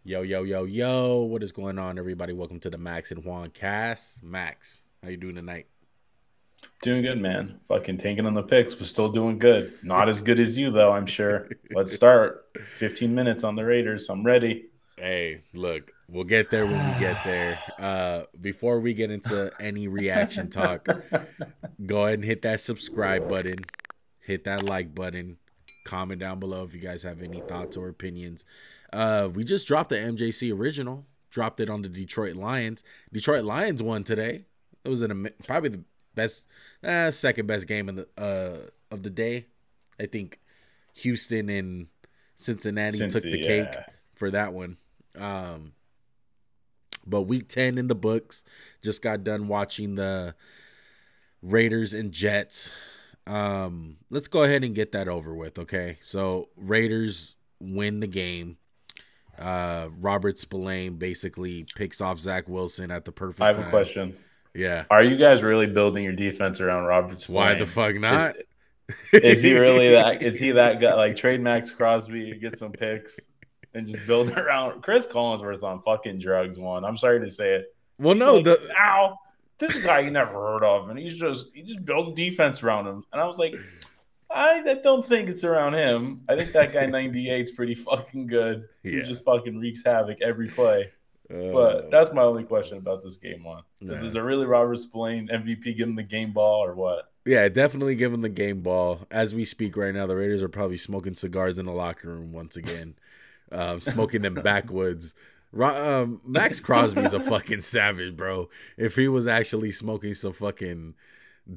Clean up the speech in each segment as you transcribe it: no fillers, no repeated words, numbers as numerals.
Yo, yo, yo, yo. What is going on, everybody? Welcome to the Max and Juan cast. Max, how you doing tonight? Doing good, man. Fucking tanking on the picks, but still doing good. Not as good as you, though, I'm sure. Let's start. 15 minutes on the Raiders. I'm ready. Hey, look, we'll get there when we get there. Before we get into any reaction talk, go ahead and hit that subscribe button, hit that like button, comment down below if you guys have any thoughts or opinions. We just dropped the MJC original, dropped it on the Detroit Lions. Detroit Lions won today. It was probably the best, second best game of the day. I think Houston and Cincinnati took the Cincy, cake yeah. for that one. Um, but week 10 in the books. Just got done watching the Raiders and Jets. Let's go ahead and get that over with, okay? So Raiders win the game. Robert Spillane basically picks off Zach Wilson at the I perfect have a time. question. Yeah. Are you guys really building your defense around Robert Why the Spillane? fuck Is not? is he really that? Is he that guy? Like trade Max Crosby, get some picks, and just build around Chris Collinsworth on fucking drugs. I'm sorry to say it. Well, He's no, like, the ow, this guy you never heard of, and he just built defense around him. And I was like, I don't think it's around him. I think that guy 98 is pretty fucking good. He yeah. just fucking wreaks havoc every play. But Uh, that's my only question about this game one. Is nah. it really Robert Spillane MVP give him the game ball or what? Yeah, definitely give him the game ball. As we speak right now, the Raiders are probably smoking cigars in the locker room once again, smoking them backwoods. Max Crosby's a fucking savage, bro. If he was actually smoking some fucking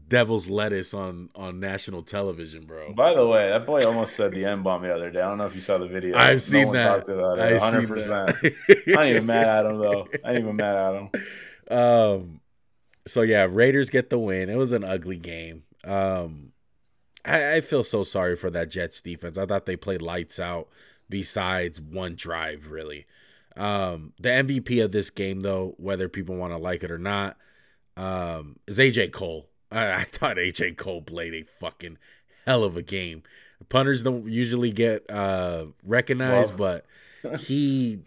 devil's lettuce on national television, bro. By the way, that boy almost said the N bomb the other day. I don't know if you saw the video. I've No seen one that. talked about it. I've seen 100%. I ain't even mad that. at him though. I ain't even mad at him. um. So yeah, Raiders get the win. It was an ugly game. I feel so sorry for that Jets defense. I thought they played lights out besides one drive, really. The MVP of this game, though, whether people want to like it or not, is AJ Cole. I thought AJ Cole played a fucking hell of a game. Punters don't usually get recognized, Love. but he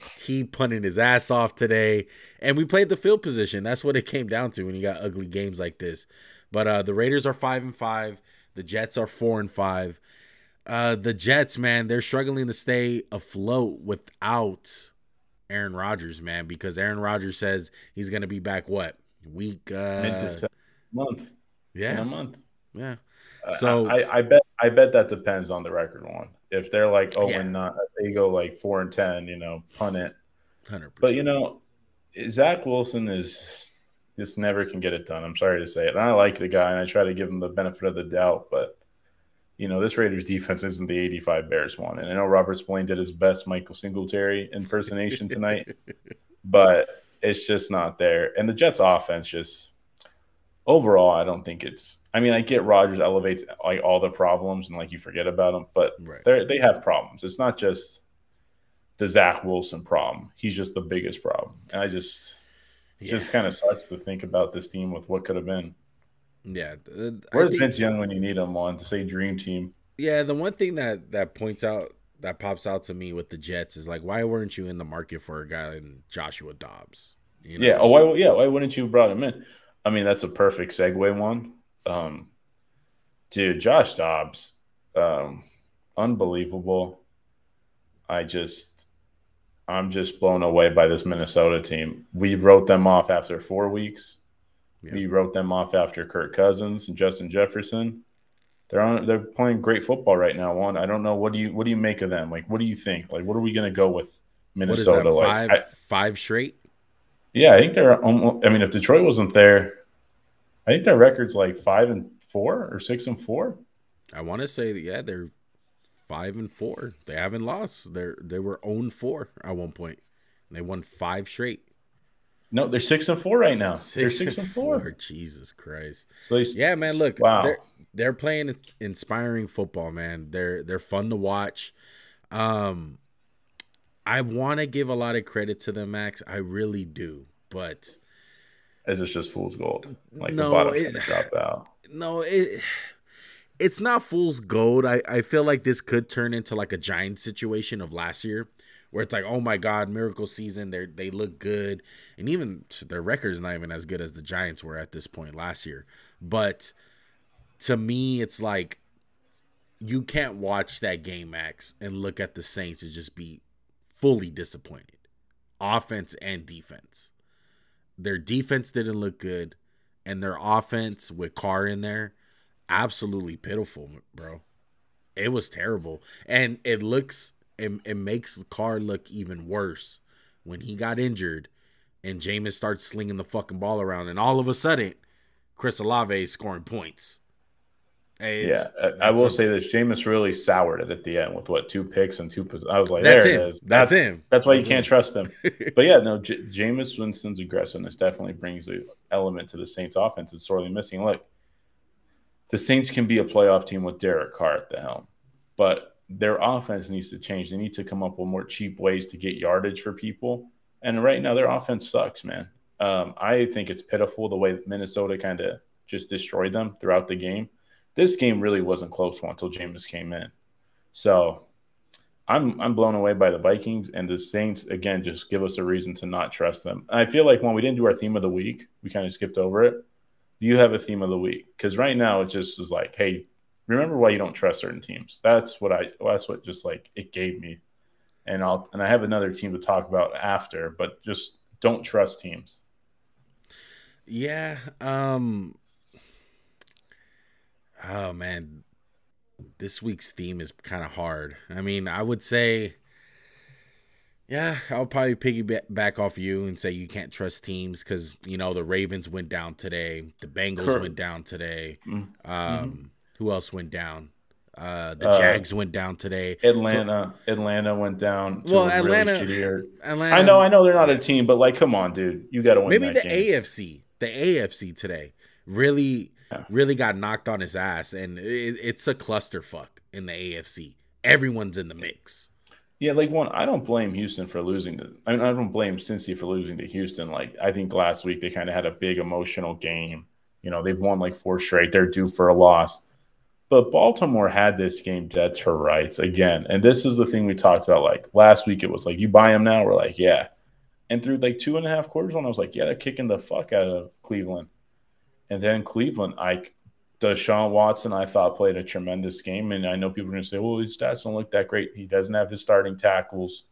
punted his ass off today, and we played the field position. That's what it came down to when you got ugly games like this. But the Raiders are 5-5. The Jets are 4-5. The Jets, man, they're struggling to stay afloat without Aaron Rodgers, man, because Aaron Rodgers says he's gonna be back what week? Mid December month in a Yeah, month. yeah. Uh, So I bet that depends on the record one. If they're like oh yeah, and not, they go like 4-10. Punt it. But 100%. Zach Wilson is just never can get it done. I'm sorry to say it. And I like the guy, and I try to give him the benefit of the doubt. But this Raiders defense isn't the '85 Bears one. And I know Robert Spillane did his best Michael Singletary impersonation tonight, but it's just not there. And the Jets offense just overall, I don't think it's. I mean, I get Rodgers elevates like all the problems and like you forget about them, but Right. they have problems. It's not just the Zach Wilson problem. He's just the biggest problem. And it Yeah, just kind of sucks to think about this team with what could have been. yeah. I Where's think Vince Young when you need him on to say dream team? yeah. The one thing that pops out to me with the Jets is like, why weren't you in the market for a guy in Joshua Dobbs? You Yeah. know? Oh, why? Yeah. Why wouldn't you have brought him in? I mean, that's a perfect segue one. Um, dude, Josh Dobbs, um, unbelievable. I just, I'm just blown away by this Minnesota team. We wrote them off after 4 weeks. Yeah. We wrote them off after Kirk Cousins and Justin Jefferson. They're playing great football right now. One, I don't know what do you make of them? Like, what do you think? Like, what are we gonna go with What is that? Minnesota? Like, Five straight? yeah, I think they're almost. I mean, if Detroit wasn't there, I think their record's like 5-4 or 6-4. I want to say that, yeah, they're 5-4. They haven't lost. They were 0-4 at one point. They won five straight. No, they're 6-4 right now. They're Six six and and four. four. Jesus Christ. So they, Yeah, man. Look, wow. they're playing inspiring football, man. They're fun to watch. Um, I want to give a lot of credit to them, Max. I really do, but Is this just fool's gold? Like the no, bottom's gonna drop out. no, it's not fool's gold. I feel like this could turn into like a Giants situation of last year where it's like, oh my God, miracle season. They look good, and even their record is not even as good as the Giants were at this point last year. But to me, it's like you can't watch that game, Max, and look at the Saints and just be fully disappointed, offense and defense. Their defense didn't look good, and their offense with Carr in there, absolutely pitiful, bro. It was terrible, and it makes Carr look even worse when he got injured, and Jameis starts slinging the fucking ball around, and all of a sudden, Chris Olave is scoring points. Hey, Yeah, I will say this: Jameis really soured it at the end with what 2 picks and 2. I was like, that's there it him. is. That's him. That's why you That's can't him. trust him. But yeah, no, Jameis Winston's aggressiveness definitely brings the element to the Saints' offense it's sorely missing. Look, the Saints can be a playoff team with Derek Carr at the helm, but their offense needs to change. They need to come up with more cheap ways to get yardage for people. And right now, their offense sucks, man. I think it's pitiful the way Minnesota kind of just destroyed them throughout the game. This game really wasn't close one until Jameis came in. So I'm blown away by the Vikings, and the Saints again just give us a reason to not trust them. And I feel like when we didn't do our theme of the week, we kind of skipped over it. Do you have a theme of the week? Because right now it just is like, hey, remember why you don't trust certain teams. That's what just like it gave me. And I have another team to talk about after, but just don't trust teams. Yeah. Oh man, this week's theme is kind of hard. I mean, I would say, yeah, I'll probably piggyback off you and say you can't trust teams because the Ravens went down today, the Bengals went down today. Mm-hmm. Who else went down? The Jags went down today. Atlanta went down to Well, a really shittier. I Atlanta, know they're not a yeah. team, but like, come on, dude, you got to win Maybe that the game. AFC today really, Yeah. really got knocked on his ass, and it's a clusterfuck in the AFC. Everyone's in the mix. Yeah, like I don't blame Houston for losing to. I mean, I don't blame Cincy for losing to Houston. Like, I think last week they kind of had a big emotional game. They've won like 4 straight. They're due for a loss. But Baltimore had this game dead to rights again. And this is the thing we talked about. Like last week, it was like, you buy them now? We're like, yeah. And through like 2.5 quarters, when I was like, yeah, they're kicking the fuck out of Cleveland. And then Cleveland, Deshaun Watson, I thought played a tremendous game. And I know people are going to say, well, his stats don't look that great. He doesn't have his starting tackles.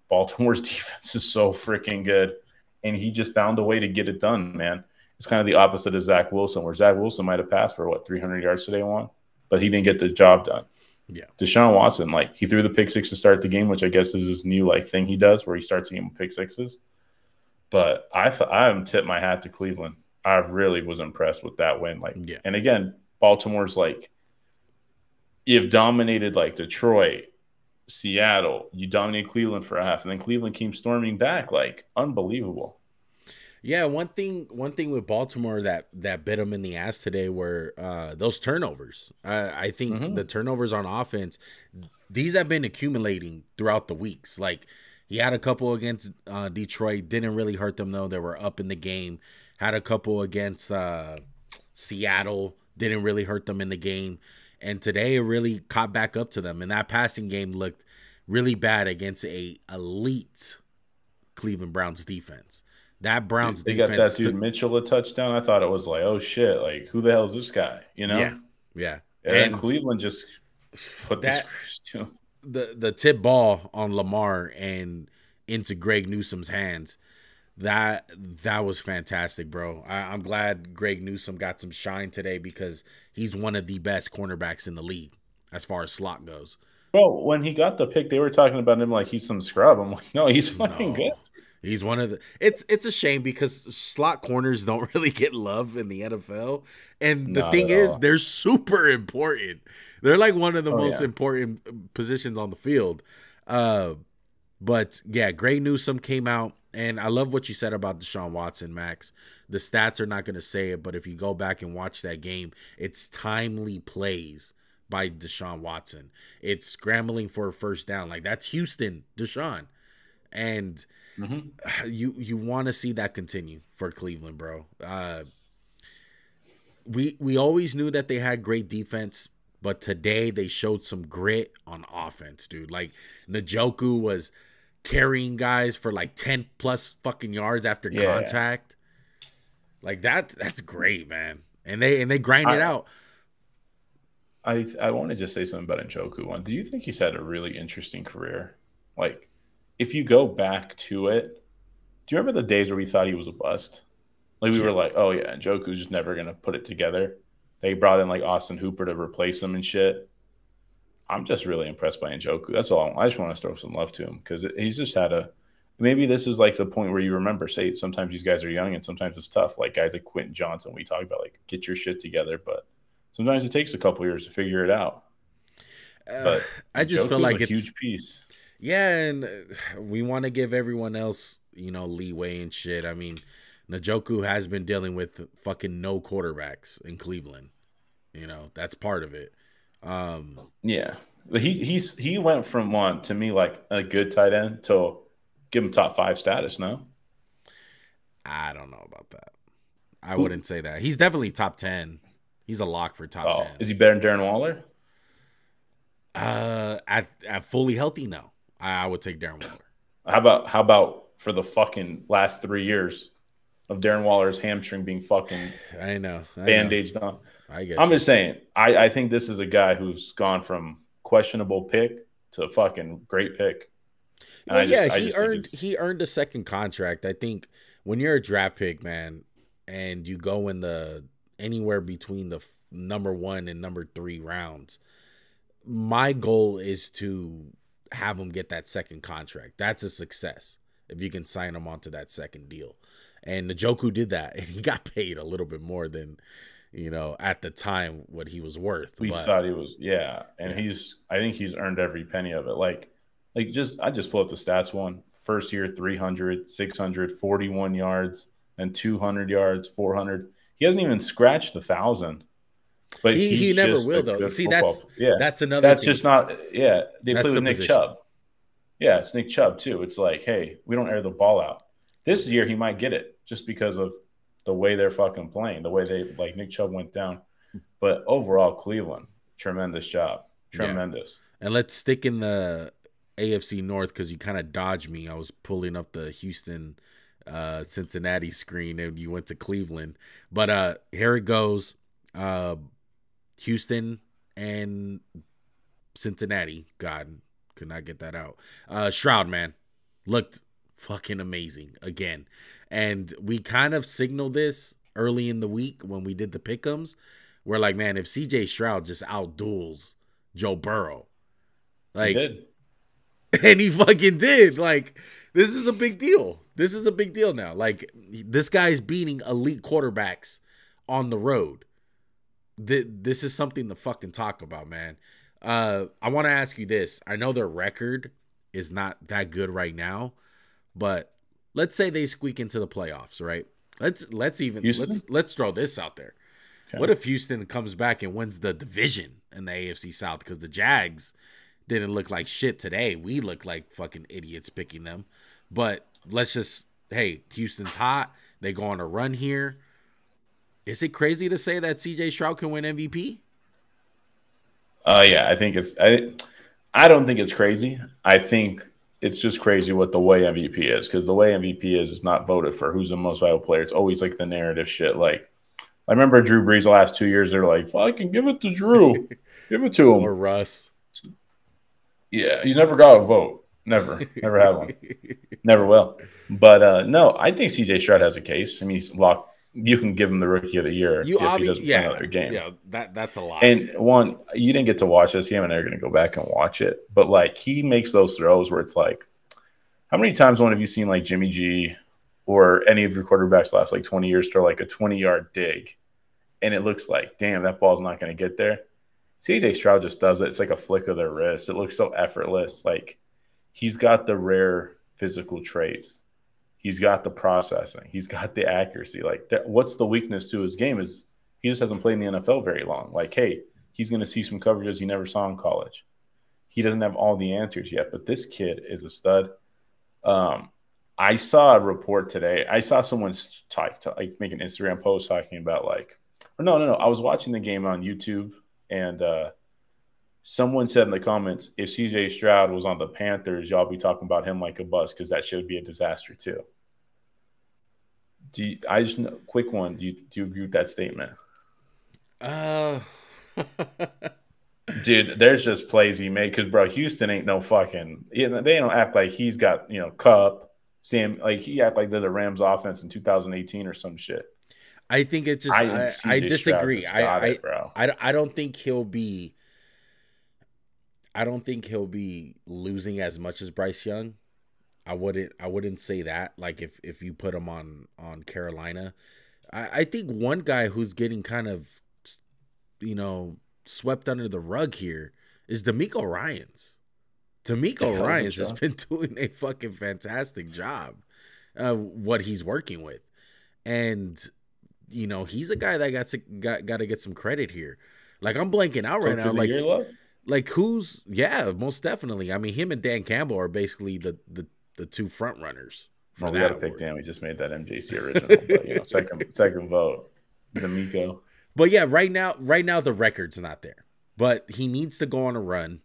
Baltimore's defense is so freaking good. And he just found a way to get it done, man. It's kind of the opposite of Zach Wilson, where Zach Wilson might have passed for 300 yards today one, but he didn't get the job done. Yeah. Deshaun Watson, he threw the pick six to start the game, which I guess is his new thing he does, where he starts the game with pick sixes. But I haven't tipped my hat to Cleveland. I really was impressed with that win. Yeah. And again, Baltimore's you've dominated Detroit, Seattle, you dominated Cleveland for a half, and then Cleveland came storming back. Unbelievable. Yeah, one thing with Baltimore that bit them in the ass today were those turnovers. I think the turnovers on offense, these have been accumulating throughout the weeks. He had a couple against Detroit, didn't really hurt them though. They were up in the game. Had a couple against Seattle, didn't really hurt them in the game. And today it really caught back up to them. And that passing game looked really bad against a elite Cleveland Browns defense. That Browns they defense. They got that dude Mitchell a touchdown. I thought it was oh shit, who the hell is this guy? Yeah. And then Cleveland just put that to the tip ball on Lamar and into Greg Newsome's hands. That was fantastic, bro. I'm glad Greg Newsome got some shine today because he's one of the best cornerbacks in the league as far as slot goes. Bro, when he got the pick, they were talking about him like he's some scrub. I'm like, no, he's fucking good. He's one of the. It's a shame because slot corners don't really get love in the NFL, and the thing is, they're super important. They're one of the most important positions on the field. But yeah, Greg Newsome came out, and I love what you said about Deshaun Watson, Max. The stats are not going to say it, but if you go back and watch that game, it's timely plays by Deshaun Watson. It's scrambling for a first down. That's Houston, Deshaun. And you want to see that continue for Cleveland, bro. We always knew that they had great defense, but today they showed some grit on offense, dude. Njoku was carrying guys for like 10 plus fucking yards after contact. Like that's great, man. And they grind it out. I want to just say something about Njoku. Do you think he's had a really interesting career? Like, if you go back to it, do you remember the days where we thought he was a bust? Like, we were like, oh, yeah, Njoku's just never going to put it together. They brought in, like, Austin Hooper to replace him and shit. I'm just really impressed by Njoku. That's all. I just want to throw some love to him because he's just had a – maybe this is, like, the point where you remember, say, sometimes these guys are young and sometimes it's tough. Like, guys like Quentin Johnson, we talk about, like, get your shit together. But sometimes it takes a couple years to figure it out. But I just feel like it's a huge piece. Yeah, and we want to give everyone else, leeway and shit. I mean, Njoku has been dealing with fucking no quarterbacks in Cleveland. That's part of it. Yeah, he went from to me like a good tight end to give him top 5 status. No, I don't know about that. I wouldn't say that. He's definitely top 10. He's a lock for top 10. Is he better than Darren Waller? At fully healthy, no. I would take Darren Waller. How about for the fucking last 3 years of Darren Waller's hamstring being fucking bandaged on? I'm just saying. I think this is a guy who's gone from questionable pick to fucking great pick. Well, he earned a second contract. I think when you're a draft pick, man, and you go in anywhere between the number 1 and number 3 rounds, my goal is to have him get that second contract. That's a success if you can sign him onto that second deal. And Njoku did that, and he got paid a little bit more than, at the time what he was worth. We thought he was, and I think he's earned every penny of it. I just pulled up the stats one. First year, 300, 600, 41 yards, and 200 yards, 400. He hasn't even scratched 1,000. But he never will, though. See, that's another. That's thing. just not. Yeah, they play with Nick Chubb. Yeah, it's Nick Chubb too. It's like, hey, we don't air the ball out. This year he might get it just because of the way they're fucking playing, the way they Nick Chubb went down. But overall, Cleveland, tremendous job, tremendous. Yeah. And let's stick in the AFC North because you kind of dodged me. I was pulling up the Houston, Cincinnati screen, and you went to Cleveland. But here it goes. Houston and Cincinnati. God, could not get that out. Stroud, man, looked fucking amazing again. And we kind of signaled this early in the week when we did the pick'ems. We're like, man, if CJ Stroud just outduels Joe Burrow, he did. And he fucking did. Like, this is a big deal. This is a big deal now. Like, this guy's beating elite quarterbacks on the road. This is something to fucking talk about, man. I want to ask you this. I know their record is not that good right now, but let's say they squeak into the playoffs, right? Let's throw this out there. Okay. What if Houston comes back and wins the division in the AFC South? Because the Jags didn't look like shit today. We look like fucking idiots picking them. But let's just, hey, Houston's hot. They go on a run here. Is it crazy to say that CJ Stroud can win MVP? Yeah, I think it's. I don't think it's crazy. I think it's just crazy what the way MVP is, because the way MVP is not voted for who's the most valuable player. It's always like the narrative shit. Like, I remember Drew Brees the last 2 years. They're like, "Fucking give it to Drew, give it to him." Or Russ. Yeah, he's never got a vote. Never had one. Never will. But no, I think CJ Stroud has a case. I mean, he's locked. You can give him the Rookie of the Year if he doesn't play another game. Yeah, that's a lot. And one, you didn't get to watch this. You and I are going to go back and watch it. But, like, he makes those throws where it's like, how many times have you seen, like, Jimmy G or any of your quarterbacks last, like, 20 years throw, like, a 20-yard dig? And it looks like, damn, that ball's not going to get there. CJ Stroud just does it. It's like a flick of their wrist. It looks so effortless. Like, he's got the rare physical traits. He's got the processing. He's got the accuracy. Like, what's the weakness to his game is he just hasn't played in the NFL very long. Like, hey, he's going to see some coverages he never saw in college. He doesn't have all the answers yet, but this kid is a stud. I saw a report today. I saw someone make an Instagram post talking about, like, no. I was watching the game on YouTube, and Someone said in the comments, if CJ Stroud was on the Panthers, y'all be talking about him like a bust because that should be a disaster too. I just know, quick one. Do you agree with that statement? Dude, there's just plays he made because, bro, Houston ain't no fucking. They don't act like he's got Cup, Sam. Like he act like they're the Rams offense in 2018 or some shit. I think it just. I disagree. Bro. I don't think he'll be. I don't think he'll be losing as much as Bryce Young. I wouldn't say that. Like if you put him on Carolina, I think one guy who's getting kind of, swept under the rug here is DeMeco Ryans. DeMeco Ryans has been doing a fucking fantastic job. What he's working with, and he's a guy that got to get some credit here. Like I'm blanking out right now. Like who's most definitely. I mean, him and Dan Campbell are basically the two front runners. We got to pick Dan. We just made that MJC original, but second vote, DeMeco. But yeah, right now the record's not there. But he needs to go on a run.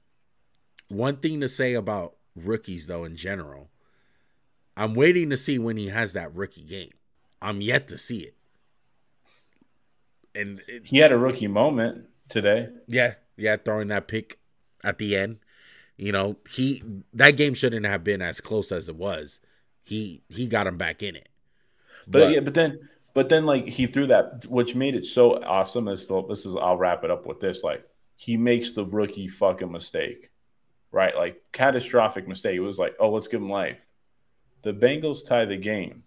One thing to say about rookies, though, in general, I'm waiting to see when he has that rookie game. I'm yet to see it. And he had a rookie moment today. Yeah, throwing that pick at the end. That game shouldn't have been as close as it was. He got him back in it. But then like he threw that, which made it so awesome. I'll wrap it up with this. Like he makes the rookie fucking mistake, right? Like catastrophic mistake. It was like, oh, let's give him life. The Bengals tie the game.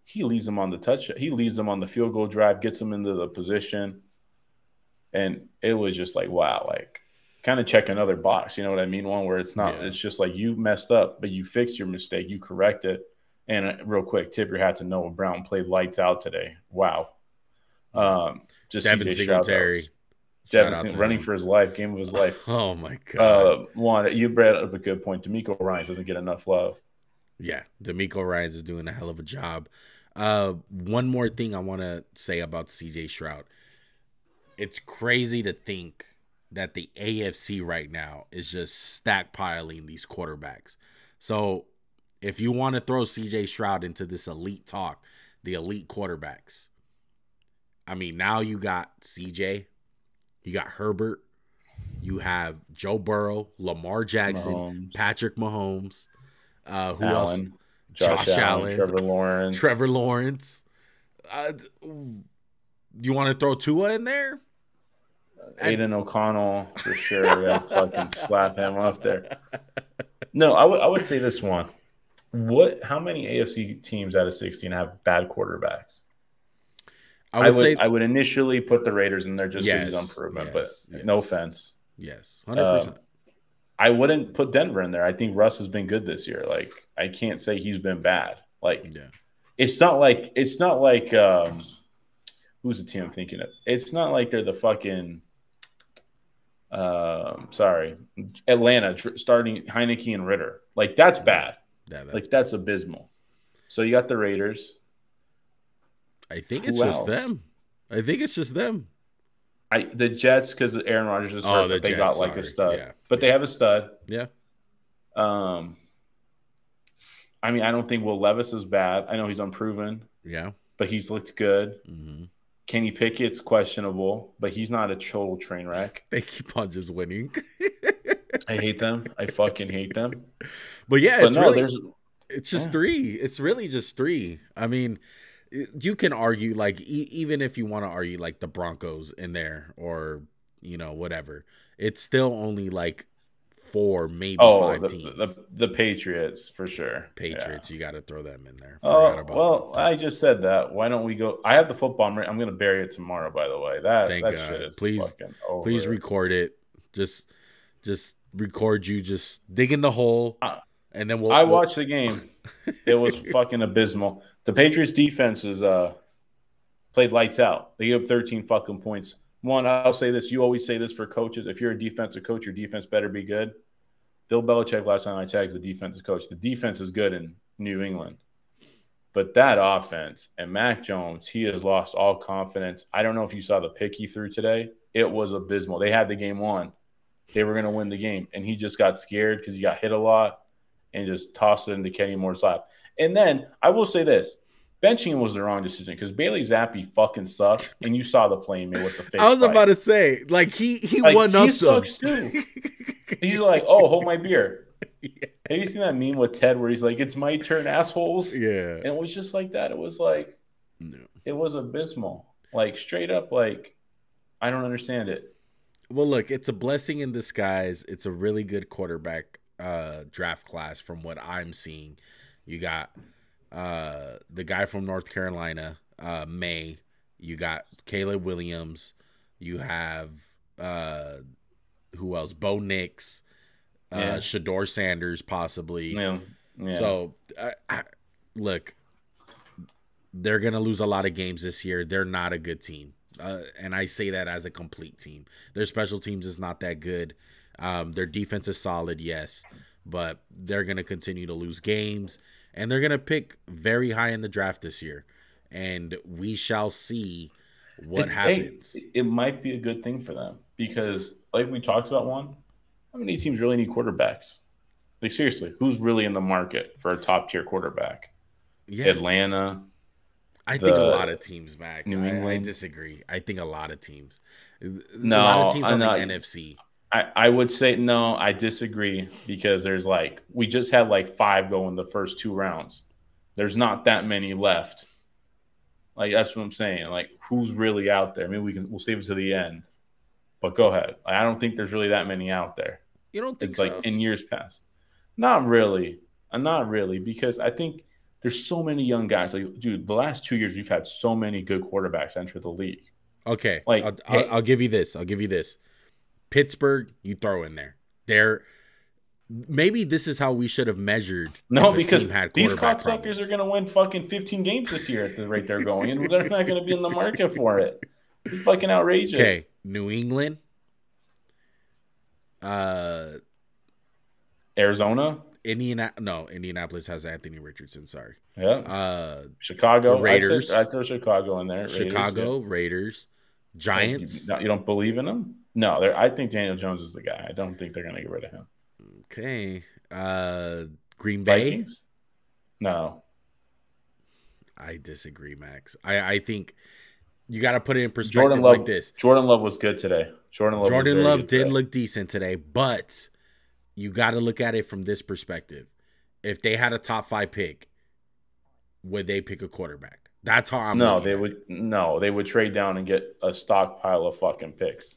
He leads them on the touch. He leads them on the field goal drive, gets them into the position. And it was just like, wow, like kind of check another box. You know what I mean? One where it's not, It's just like you messed up, but you fixed your mistake. You correct it. And real quick, tip your hat to Noah Brown, played lights out today. Wow. Just Devin Singletary. Devin running for his life, game of his life. Oh, my God. You brought up a good point. DeMeco Ryans doesn't get enough love. Yeah, DeMeco Ryans is doing a hell of a job. One more thing I want to say about CJ Stroud. It's crazy to think that the AFC right now is just stackpiling these quarterbacks. So if you want to throw CJ Stroud into this elite talk, the elite quarterbacks, I mean, now you got CJ, you got Herbert, you have Joe Burrow, Lamar Jackson, Patrick Mahomes, who else? Josh Allen, Trevor Lawrence. You want to throw Tua in there? Aiden O'Connell for sure. I'd fucking slap him up there. No, I would say this one. How many AFC teams out of 16 have bad quarterbacks? I would initially put the Raiders in there just because he's unproven, but no offense. Yes, 100%. I wouldn't put Denver in there. I think Russ has been good this year. Like I can't say he's been bad. Like it's not like who's the team I'm thinking of? It's not like they're the fucking Atlanta starting Heineke and Ritter. Like that's bad. Yeah, that's abysmal. So you got the Raiders. I think it's just them. The Jets, because Aaron Rodgers is hurt, but they got like a stud. Yeah. But they have a stud. Yeah. I mean, I don't think Will Levis is bad. I know he's unproven. Yeah. But he's looked good. Mm-hmm. Kenny Pickett's questionable, but he's not a total train wreck. They keep on just winning. I hate them. I fucking hate them. But yeah, it's just three. It's really just three. I mean, you can argue like even if you want to argue like the Broncos in there or whatever, it's still only like 4 maybe 5 teams. The Patriots for sure. Patriots, you got to throw them in there. I just said that. Why don't we go? I have the football. I'm going to bury it tomorrow. By the way, Thank God. Shit is fucking over. Please record it. Just record you just digging the hole, and then I watched the game. It was fucking abysmal. The Patriots defense is played lights out. They gave up 13 fucking points. One, I'll say this. You always say this for coaches. If you're a defensive coach, your defense better be good. Bill Belichick, last time I checked, is the defensive coach. The defense is good in New England. But that offense and Mac Jones, he has lost all confidence. I don't know if you saw the pick he threw today. It was abysmal. They had the game won. they were going to win the game. And he just got scared because he got hit a lot and just tossed it into Kenny Moore's lap. And then I will say this. Benching him was the wrong decision because Bailey Zappi fucking sucks. And you saw the play he made with the fake I was spike. about to say, like, he like, one up he sucks too. He's like, oh, hold my beer. Yeah. Have you seen that meme with Ted where he's like, it's my turn, assholes? Yeah. And it was just like that. It was like, no. It was abysmal. Like, straight up, like, I don't understand it. Well, look, it's a blessing in disguise. It's a really good quarterback draft class from what I'm seeing. You got the guy from North Carolina, May. You got Caleb Williams. You have who else? Bo Nix, Shador Sanders, possibly. Yeah. So, look, they're gonna lose a lot of games this year. They're not a good team. And I say that as a complete team. Their special teams is not that good. Their defense is solid, yes, but they're going to continue to lose games, and they're going to pick very high in the draft this year, and we shall see what happens. Hey, it might be a good thing for them because, like we talked about, how many teams really need quarterbacks? Like, seriously, who's really in the market for a top-tier quarterback? Yeah. Atlanta. I think a lot of teams, Max. New England. I disagree. I think a lot of teams. No, a lot of teams on the NFC. I would say no. I disagree because there's we just had 5 go in the first 2 rounds. There's not that many left. That's what I'm saying. Who's really out there? Maybe we'll save it to the end. But go ahead. I don't think there's really that many out there. You don't think so? In years past. Not really. Not really, because I think there's so many young guys. Dude, the last 2 years we've had so many good quarterbacks enter the league. Okay, I'll give you this. Pittsburgh, you throw in there. Maybe this is how we should have measured. No, because these cocksuckers are going to win fucking 15 games this year at the rate they're going, and they're not going to be in the market for it. It's fucking outrageous. Okay, New England, Arizona. Indianapolis has Anthony Richardson. Sorry. Yeah. Chicago. Raiders. I'd throw Chicago in there. Raiders. Giants. You don't believe in them? No. I think Daniel Jones is the guy. I don't think they're going to get rid of him. Okay. Green Bay. Vikings? No. I disagree, Max. I think you got to put it in perspective like this. Jordan Love was good today. Jordan Love did look decent today, but you got to look at it from this perspective. If they had a top 5 pick, would they pick a quarterback? That's how I'm looking at it. No, they would trade down and get a stockpile of fucking picks.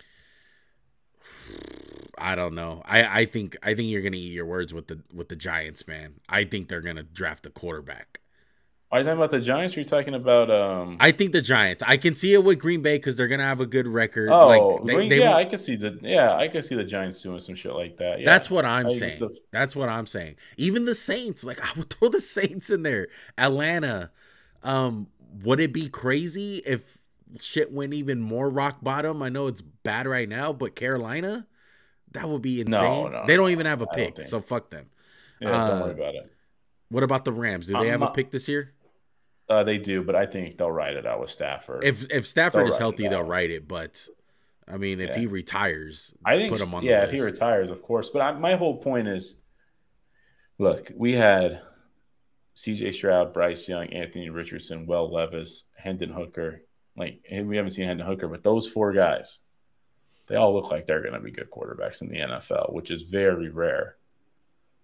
I don't know. I think you're gonna eat your words with the Giants, man. I think they're gonna draft a quarterback. Are you talking about the Giants? Or are you talking about? I think the Giants. I can see it with Green Bay because they're gonna have a good record. Oh, I could see the Giants doing some shit like that. Yeah. That's what I'm saying. That's what I'm saying. Even the Saints, I would throw the Saints in there. Atlanta. Would it be crazy if shit went even more rock bottom? I know it's bad right now, but Carolina, that would be insane. No, they don't even have a pick, so fuck them. Yeah, don't worry about it. What about the Rams? Do they have a pick this year? They do, but I think they'll ride it out with Stafford. If Stafford is healthy, they'll ride it. But I mean, if he retires, I think put him on the list. If he retires, of course. But my whole point is, look, we had C.J. Stroud, Bryce Young, Anthony Richardson, Will Levis, Hendon Hooker. We haven't seen Hendon Hooker, but those 4 guys, they all look like they're going to be good quarterbacks in the NFL, which is very rare.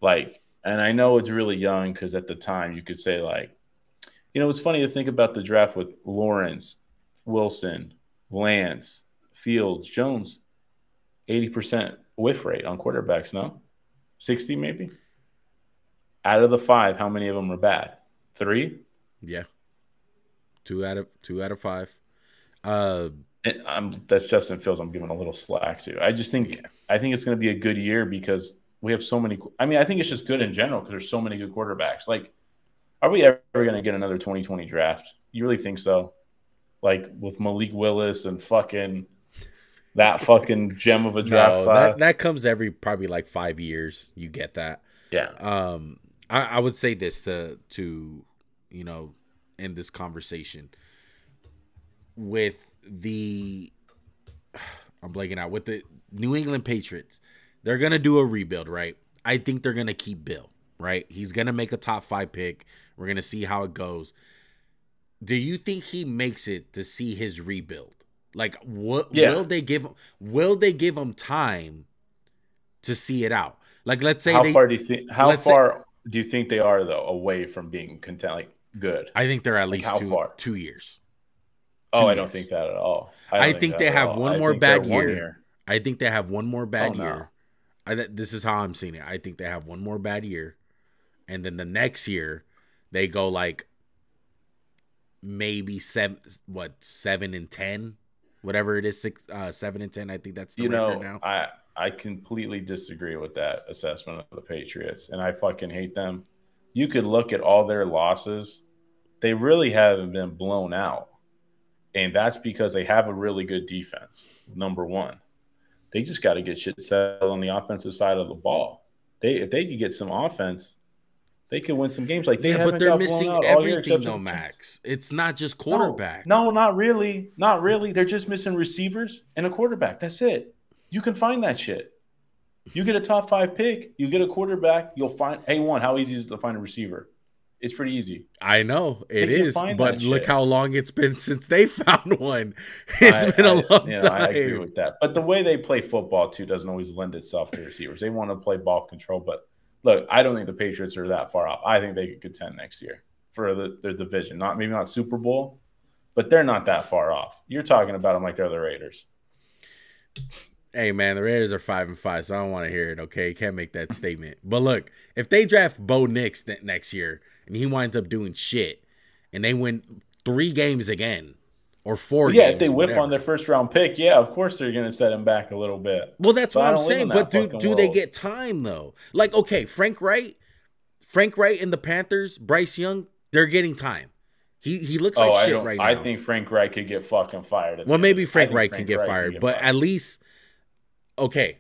And I know it's really young because at the time you could say it's funny to think about the draft with Lawrence, Wilson, Lance, Fields, Jones, 80% whiff rate on quarterbacks, no? 60 maybe? Out of the 5, how many of them are bad? 3? Yeah. 2 out of 5. That's Justin Fields. I'm giving a little slack to. I just think I think it's going to be a good year because we have so many. I mean, I think it's just good in general because there's so many good quarterbacks. Are we ever going to get another 2020 draft? You really think so? With Malik Willis and fucking that fucking gem of a draft class? That comes every probably 5 years. You get that. Yeah. I would say this to end this conversation with the I'm blanking out with the New England Patriots. they're gonna do a rebuild, right? I think they're gonna keep Bill, right? He's gonna make a top 5 pick. We're gonna see how it goes. Do you think he makes it to see his rebuild? Like, what Yeah. will they give him? Will they give him time to see it out? Like, let's say How they. far do you think? How Let's say far do you think they are though away from being content? Like good. I think they're at Like least how far? 2 years. Oh, Two I don't think years. that at all. I I don't think think that they at have all. one I more think they're bad one year. year. I think they have one more Oh bad no. year. This is how I'm seeing it. I think they have one more bad year, and then the next year they go like maybe 7-10, whatever it is, 7-10. I think that's the You record know, now. I completely disagree with that assessment of the Patriots, and I fucking hate them. You could look at all their losses; they really haven't been blown out, and that's because they have a really good defense. Number one, they just got to get shit settled on the offensive side of the ball. If they could get some offense, they could win some games. Like they Yeah, but haven't they're got blown missing out all year everything except for though, the Jets. Max. It's not just No, quarterback. no, not really. Not really. They're just missing receivers and a quarterback. That's it. You can find that shit. You get a top 5 pick, you get a quarterback, you'll find A1. How easy is it to find a receiver? It's pretty easy. I know They it can is, find but that look shit. how long it's been since they found one. It's been a long I agree time. with that. But the way they play football too doesn't always lend itself to receivers. They want to play ball control, but look, I don't think the Patriots are that far off. I think they could contend next year for their division. Maybe not Super Bowl, but they're not that far off. You're talking about them like they're the Raiders. Hey man, the Raiders are 5-5, so I don't want to hear it. Okay, you can't make that statement. But look, if they draft Bo Nix next year and he winds up doing shit, and they win 3 games again or 4 Yeah, if games, they whiff whatever. on their first round pick, yeah, of course they're going to set him back a little bit. Well, that's But what I I'm don't live saying. in But that fucking do they world. get time though? Like, okay, Frank Wright and the Panthers, Bryce Young, they're getting time. He looks like shit right now. I think Frank Wright could get fucking fired. Well, maybe I Frank think Wright can get fired, but at least, okay,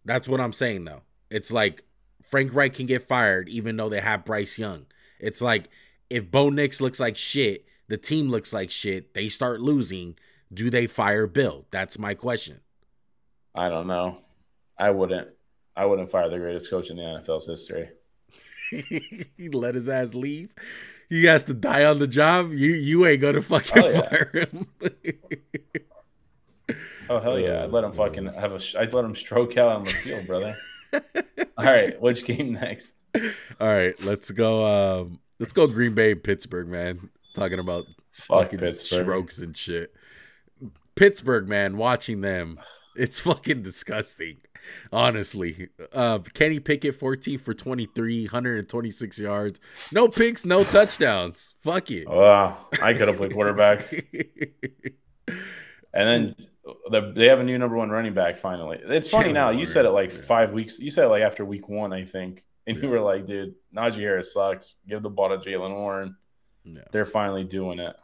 that's what I'm saying though. It's like Frank Wright can get fired even though they have Bryce Young. It's like if Bo Nix looks like shit, the team looks like shit, they start losing, do they fire Bill? That's my question. I don't know. I wouldn't fire the greatest coach in the NFL's history. He let his ass leave. He has to die on the job. You ain't gonna fucking fire him. Oh hell yeah! I'd let him fucking I'd let him stroke out on the field, brother. All right, which game next? All right, let's go. Let's go Green Bay, Pittsburgh, man. Talking about fucking Pittsburgh. strokes and shit. Pittsburgh, man. Watching them, it's fucking disgusting. Honestly, Kenny Pickett 14 for 23, 126 yards, no picks, no touchdowns. Fuck it. Wow, I could have played quarterback. And then they have a new number 1 running back finally. It's funny now. You said it like 5 weeks. You said it like after week 1, I think, and you were like, "Dude, Najee Harris sucks. Give the ball to Jalen Warren." Yeah. They're finally doing it.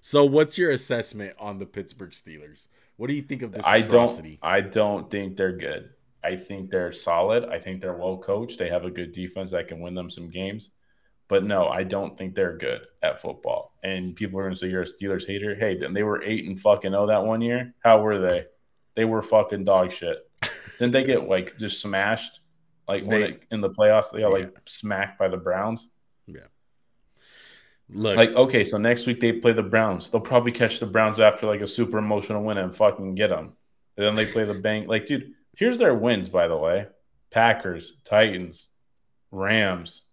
So, what's your assessment on the Pittsburgh Steelers? What do you think of this atrocity? I don't think they're good. I think they're solid. I think they're well coached. They have a good defense that can win them some games. But no, I don't think they're good at football. And people are going to say you're a Steelers hater. Hey, then they were 8-0 that one year. How were they? They were fucking dog shit. Didn't they get like just smashed? Like in the playoffs, they got like smacked by the Browns. Yeah. Look, like, okay, so next week they play the Browns. They'll probably catch the Browns after like a super emotional win and fucking get them. And then they play the Bang. Like, dude, here's their wins, by the way. Packers, Titans, Rams,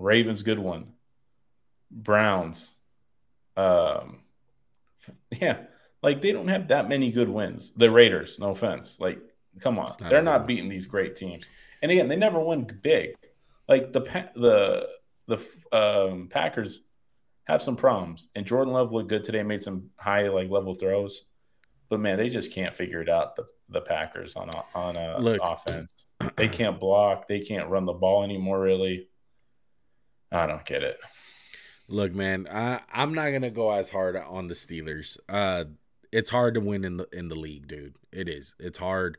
Ravens, good one. Browns. Yeah, like they don't have that many good wins. The Raiders, no offense. Like, come on. They're not beating these great teams. And again, they never win big. Like the Packers have some problems. And Jordan Love looked good today, made some high level throws. But man, they just can't figure it out. The Packers on offense, they can't block. They can't run the ball anymore. Really, I don't get it. Look, man, I'm not gonna go as hard on the Steelers. It's hard to win in the league, dude. It is. It's hard,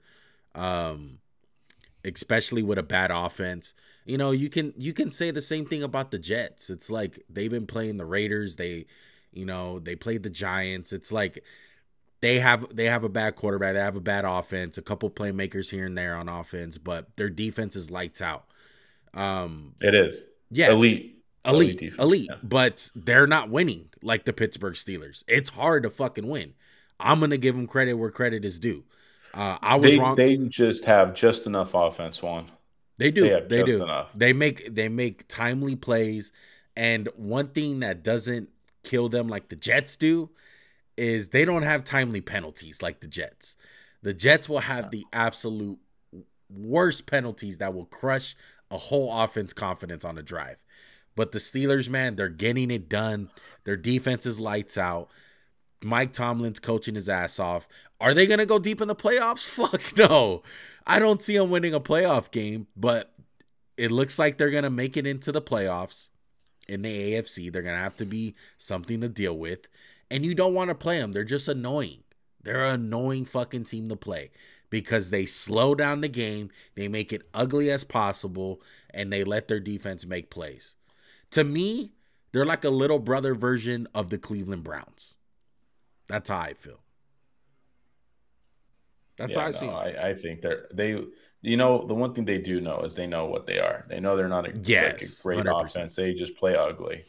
especially with a bad offense. You know, you can say the same thing about the Jets. It's like they've been playing the Raiders. They played the Giants. It's like they have a bad quarterback. They have a bad offense. A couple playmakers here and there on offense, but their defense is lights out. It is Yeah, elite defense. elite, Yeah. but they're not winning like the Pittsburgh Steelers. It's hard to fucking win. I'm gonna give them credit where credit is due. I was wrong. They just have just enough offense. They They do. have They just do. enough. They make timely plays, and one thing that doesn't kill them like the Jets do is they don't have timely penalties like the Jets. The Jets will have the absolute worst penalties that will crush a whole offense confidence on a drive. But the Steelers, man, they're getting it done. Their defense is lights out. Mike Tomlin's coaching his ass off. Are they going to go deep in the playoffs? Fuck no. I don't see them winning a playoff game, but it looks like they're going to make it into the playoffs in the AFC. They're going to have to be something to deal with. And you don't want to play them. They're just annoying. They're an annoying fucking team to play because they slow down the game, they make it ugly as possible, and they let their defense make plays. To me, they're like a little brother version of the Cleveland Browns. That's how I feel. That's how I see it. I think the one thing they do know is they know what they are. They know they're not a great 100%. offense. They just play ugly.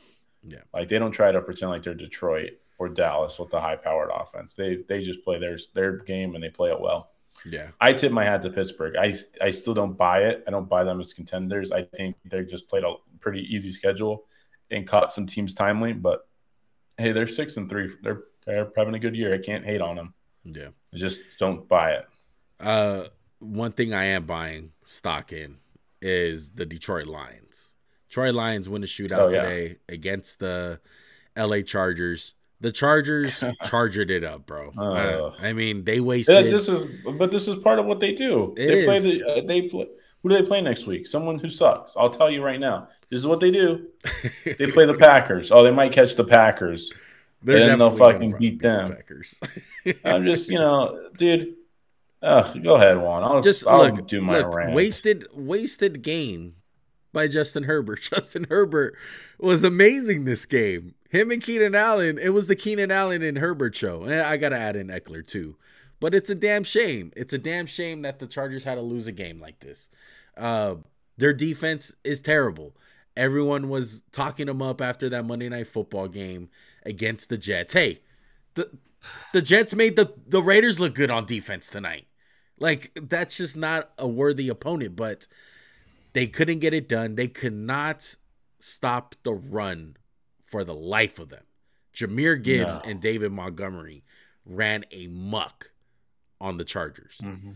Yeah. Like they don't try to pretend like they're Detroit or Dallas with the high powered offense. They just play their game and they play it well. Yeah. I tip my hat to Pittsburgh. I still don't buy it. I don't buy them as contenders. I think they just played a pretty easy schedule and caught some teams timely. But hey, they're 6-3. They're having a good year. I can't hate on them. Yeah. I just don't buy it. One thing I am buying stock in is the Detroit Lions. Detroit Lions win a shootout today against the LA Chargers. The Chargers chargered it up, bro. I mean, they wasted. This is part of what they do. Who do they play next week? Someone who sucks. I'll tell you right now. This is what they do. They play the Packers. Oh, they might catch the Packers. Then they'll fucking beat them. The Packers. I'm just, dude. Go ahead, Juan. I'll do my rant. Wasted game by Justin Herbert. Justin Herbert was amazing this game. Him and Keenan Allen, it was the Keenan Allen and Herbert show. And I got to add in Eckler too. But it's a damn shame. It's a damn shame that the Chargers had to lose a game like this. Their defense is terrible. Everyone was talking them up after that Monday Night Football game against the Jets. Hey, the Jets made the Raiders look good on defense tonight. Like, that's just not a worthy opponent, but they couldn't get it done. They could not stop the run for the life of them. Jahmyr Gibbs and David Montgomery ran a muck on the Chargers. Mm-hmm.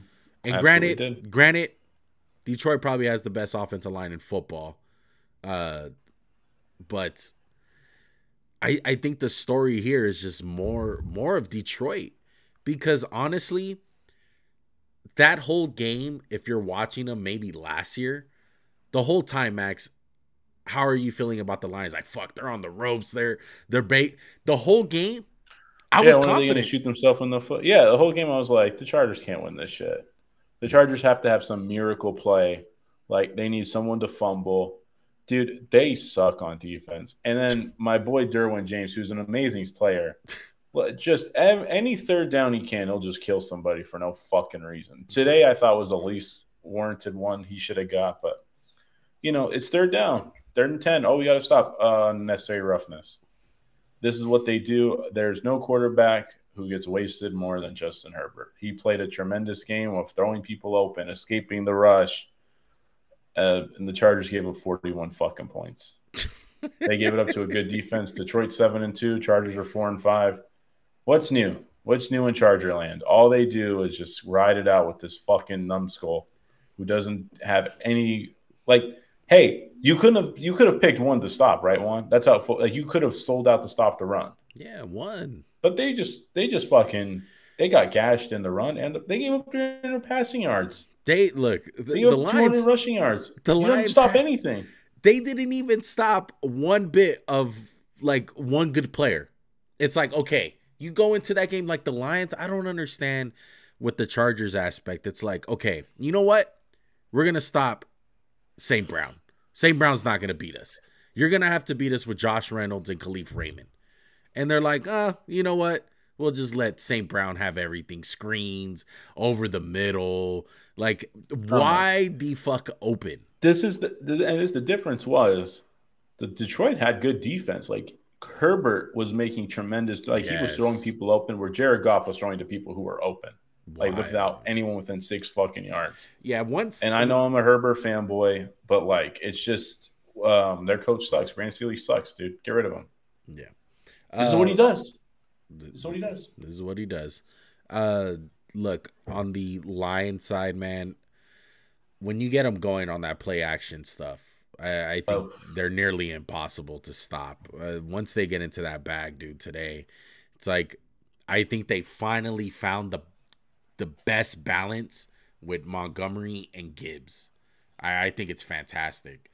And granted, Detroit probably has the best offensive line in football. But I think the story here is just more of Detroit. Because honestly, that whole game, if you're watching them maybe last year, the whole time, Max, how are you feeling about the Lions? Like, fuck, they're on the ropes. They're bait. The whole game, I was confident. They're going to shoot themselves in the foot. Yeah, the whole game I was like, the Chargers can't win this shit. The Chargers have to have some miracle play. Like, they need someone to fumble. Dude, they suck on defense. And then my boy Derwin James, who's an amazing player, just any third down he can, he'll just kill somebody for no fucking reason. Today I thought was the least warranted one he should have got, but it's third down, 3rd and 10. Oh, we got to stop unnecessary roughness. This is what they do. There's no quarterback who gets wasted more than Justin Herbert. He played a tremendous game of throwing people open, escaping the rush, and the Chargers gave up 41 fucking points. They gave it up to a good defense. Detroit 7-2. Chargers are 4-5. What's new? What's new in Charger land? All they do is just ride it out with this fucking numbskull who doesn't have any hey, you could have picked one to stop, right, Juan? That's how you could have sold out to stop the run. Yeah, one. But they got gashed in the run and they gave up 300 passing yards. They gave up 200 rushing yards. The Lions didn't stop anything. They didn't even stop one bit of one good player. It's like, okay, you go into that game like the Lions. I don't understand with the Chargers aspect. It's like, okay, you know what? We're gonna stop St. Brown. St. Brown's not going to beat us. You're going to have to beat us with Josh Reynolds and Khalif Raymond. And they're like, you know what? We'll just let St. Brown have everything. Screens over the middle. Like, why the fuck open? This is the difference was the Detroit had good defense. Like Herbert was making tremendous, like he was throwing Yes. people open where Jared Goff was throwing to people who were open, like Wild. without anyone within 6 fucking yards. Yeah, once. And I know I'm a Herbert fanboy, but like it's just their coach sucks. Brandon Staley sucks, dude. Get rid of him. Yeah. This is what he does. Th- This is what he does. This is what he does. Uh, Look, on the Lion side, man, when you get them going on that play action stuff, I think Oh, they're nearly impossible to stop. Once they get into that bag, dude, today, it's like I think they finally found the best balance with Montgomery and Gibbs. I think it's fantastic.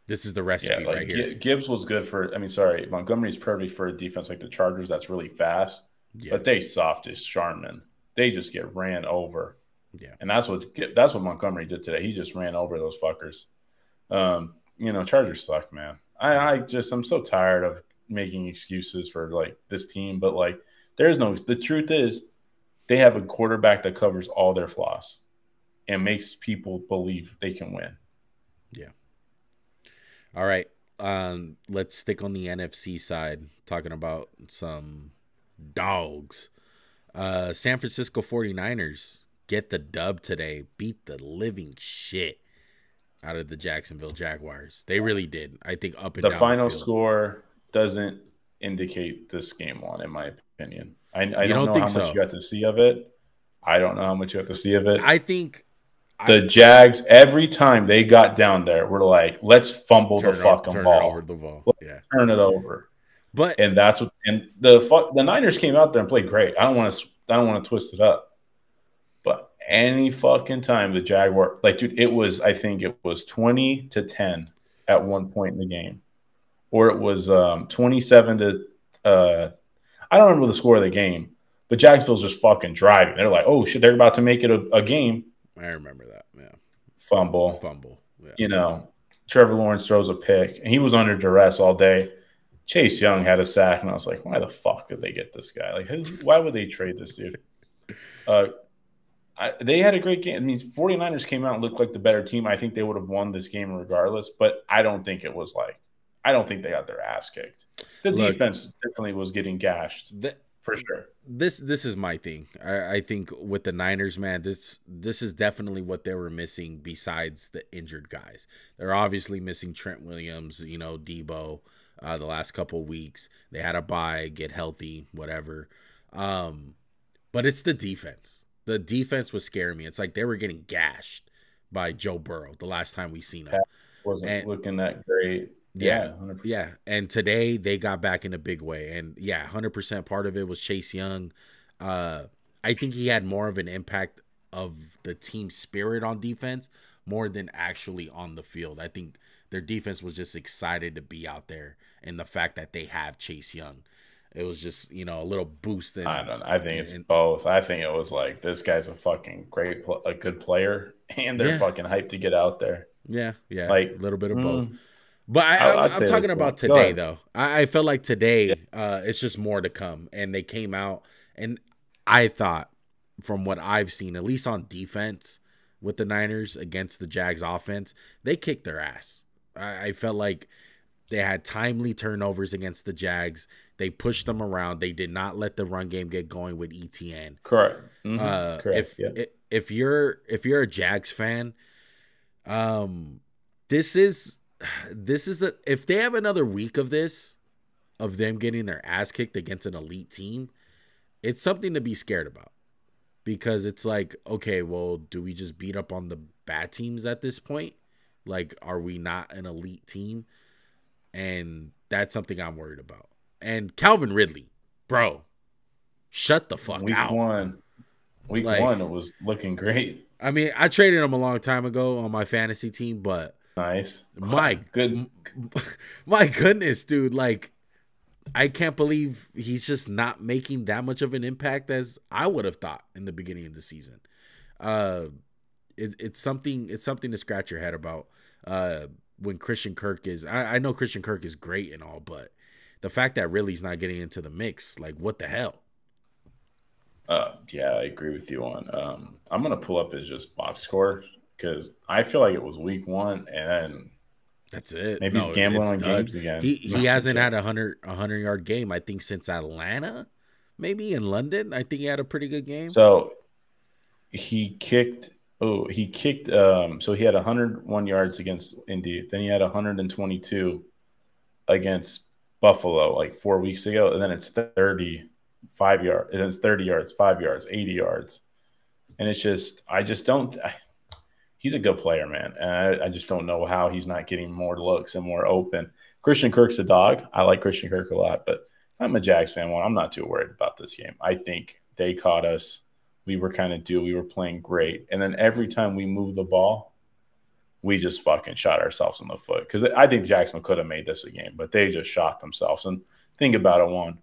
This is the yeah, recipe right like here. Gibbs was good for. I mean, sorry, Montgomery's perfect for a defense like the Chargers. That's really fast, Yeah, but they soft as Charmin. They just get ran over. yeah. And that's what Montgomery did today. He just ran over those fuckers. Chargers suck, man. I'm so tired of making excuses for like this team, but like the truth is they have a quarterback that covers all their flaws and makes people believe they can win. Yeah. All right. Let's stick on the NFC side, talking about some dogs. San Francisco 49ers get the dub today, beat the living shit out of the Jacksonville Jaguars. They really did. I think up and The down the final field. score doesn't indicate this game one, in my opinion. I You don't don't know think how much so? you got to see of it. I don't know how much you got to see of it. I think I The Jags, every time they got down there, were like, let's fumble the fucking turn it over ball. the ball. Let's Yeah. turn it over. But And that's what and the Niners came out there and played great. I don't want to twist it up. But any fucking time the Jaguar, like, dude, I think it was 20-10 at one point in the game. Or it was 27 to I don't remember the score of the game, but Jacksonville's just fucking driving. They're like, oh shit, they're about to make it a game. I remember that. Yeah. Fumble. Fumble. Yeah. You know, Trevor Lawrence throws a pick, and he was under duress all day. Chase Young had a sack, and I was like, why the fuck did they get this guy? Like, why would they trade this dude? Uh, they had a great game. I mean, 49ers came out and looked like the better team. I think they would have won this game regardless, but I don't think they got their ass kicked. The Look, defense definitely was getting gashed the, for sure. this is my thing. I think with the Niners, man, this is definitely what they were missing besides the injured guys. They're obviously missing Trent Williams, Debo, the last couple weeks. They had a bye, get healthy, whatever. But it's the defense. The defense was scaring me. It's like they were getting gashed by Joe Burrow the last time we seen him. Wasn't And looking that great. yeah, 100%. yeah. And today they got back in a big way. And yeah, 100% part of it was Chase Young. I think he had more of an impact of the team spirit on defense more than actually on the field. I think their defense was just excited to be out there, and the fact that they have Chase Young. It was just, a little boost I don't know. I think it's both. I think it was like this guy's a fucking a good player, and they're yeah, fucking hyped to get out there. yeah, yeah. A Like, little bit of both. But I'd I'm say talking this way. about Go today, ahead. though. I felt like Yeah, today, it's just more to come. And they came out, and I thought, from what I've seen, at least on defense with the Niners against the Jags offense, they kicked their ass. I felt like they had timely turnovers against the Jags. They pushed them around. They did not let the run game get going with ETN. correct. Correct. If Yeah. if you're a Jags fan, this is if they have another week of this, of them getting their ass kicked against an elite team, it's something to be scared about, because it's like, okay, well, do we just beat up on the bad teams at this point? Like, are we not an elite team? And that's something I'm worried about. And Calvin Ridley, bro, shut the fuck Week out. one, Like, it was looking great. I mean, I traded him a long time ago on my fantasy team, but Nice. my Good. my goodness, dude, like, I can't believe he's just not making that much of an impact as I would have thought in the beginning of the season. It's something to scratch your head about. When Christian Kirk is, I know Christian Kirk is great and all, but the fact that Ridley's not getting into the mix, like what the hell? Yeah, I agree with you on. I'm gonna pull up his just box score because I feel like it was week 1, and then That's it. maybe he's No, gambling it's on done. games again. He hasn't had a 100 yard game, I think, since Atlanta, maybe in London. I think he had a pretty good game. So he kicked. Oh, he kicked. So he had 101 yards against Indy. Then he had 122 against Buffalo like 4 weeks ago, and then it's 35 yards. And then it's 30 yards, 5 yards, 80 yards, and it's just I just don't. He's a good player, man, and I just don't know how he's not getting more looks and more open. Christian Kirk's a dog. I like Christian Kirk a lot, but I'm a Jags fan. Well, I'm not too worried about this game. I think they caught us. We were kind of due. We were playing great, and then every time we moved the ball, we just fucking shot ourselves in the foot. Because I think Jackson could have made this a game, but they just shot themselves. And think about it, Juan.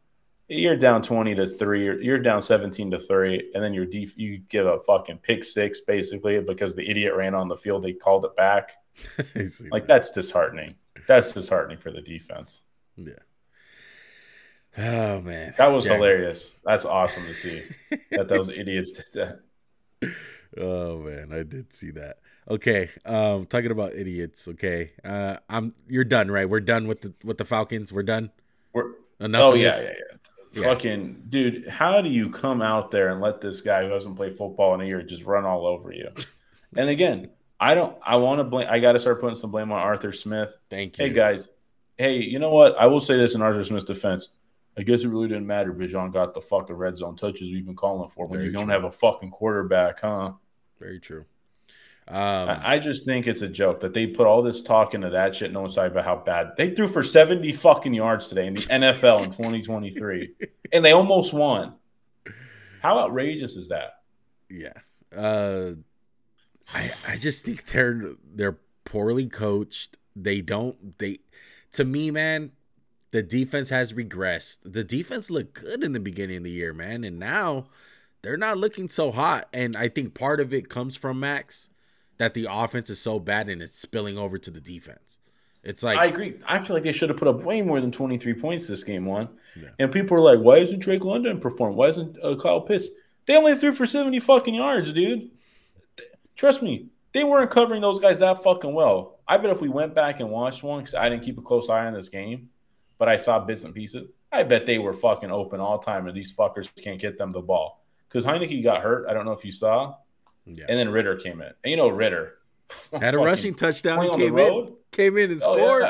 You're down 20-3, you're down 17-3, and then you give a fucking pick 6 basically because the idiot ran on the field. They called it back. That's disheartening. That's disheartening for the defense. Yeah. Oh man, that was hilarious. That's awesome to see that those idiots did that. Oh man, I did see that. Okay, talking about idiots. Okay, you're done, right? We're done with the Falcons. We're done. Enough. Oh yeah. Fucking dude, how do you come out there and let this guy who hasn't played football in a year just run all over you? And again, I want to blame. I got to start putting some blame on Arthur Smith. Thank you. Hey guys, you know what? I will say this in Arthur Smith's defense. I guess it really didn't matter. Deshaun got the fucking red zone touches we've been calling for when you don't have a fucking quarterback, huh? Very true. I just think it's a joke that they put all this talk into that shit. No one's talking about how bad they threw for 70 fucking yards today in the NFL in 2023, and they almost won. How outrageous is that? Yeah, I just think they're poorly coached. To me, man, the defense has regressed. The defense looked good in the beginning of the year, man, and now they're not looking so hot. And I think part of it comes from Max. That the offense is so bad and it's spilling over to the defense. It's like I agree. I feel like they should have put up way more than 23 points this game, Juan. Yeah. And people are like, "Why isn't Drake London perform? Why isn't Kyle Pitts?" They only threw for 70 fucking yards, dude. Trust me, they weren't covering those guys that fucking well. I bet if we went back and watched one, because I didn't keep a close eye on this game, but I saw bits and pieces. I bet they were fucking open all time, and these fuckers can't get them the ball. Because Heineke got hurt. I don't know if you saw. Yeah. And then Ritter came in. And you know Ritter had a rushing touchdown. He came in and scored.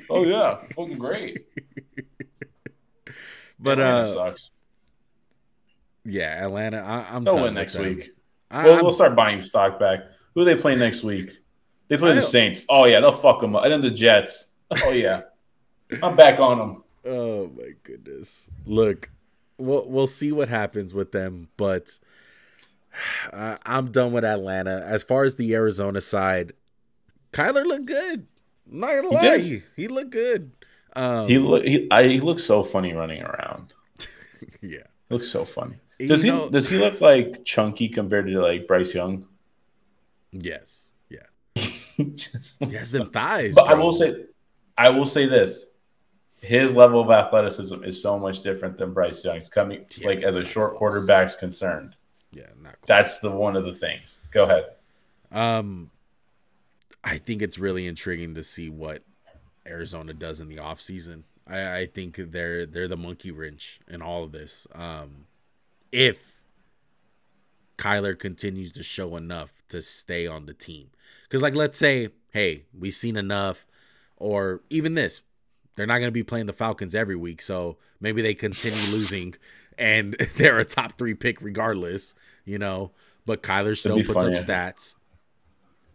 Oh, yeah. Fucking great. But Atlanta sucks. Yeah, Atlanta. I'm They'll done win next them. week. We'll start buying stock back. Who do they play next week? They play the Saints. Oh, yeah. They'll fuck them up. And then the Jets. Oh, yeah. I'm back on them. Oh, my goodness. Look, we'll see what happens with them, but I'm done with Atlanta. As far as the Arizona side, Kyler looked good. I'm not gonna lie, he looked good. He looks so funny running around. Yeah, he looks so funny. Does he look like chunky compared to like Bryce Young? Yes. Yeah. He has them thighs. But bro. I will say this: his level of athleticism is so much different than Bryce Young's. Coming as a short quarterback's concerned. Yeah, not close. That's one of the things. Go ahead. I think it's really intriguing to see what Arizona does in the offseason. I think they're the monkey wrench in all of this. If Kyler continues to show enough to stay on the team. Because, let's say, hey, we've seen enough, or even this, they're not going to be playing the Falcons every week, so maybe they continue losing and they're a top 3 pick regardless, but Kyler still puts up stats.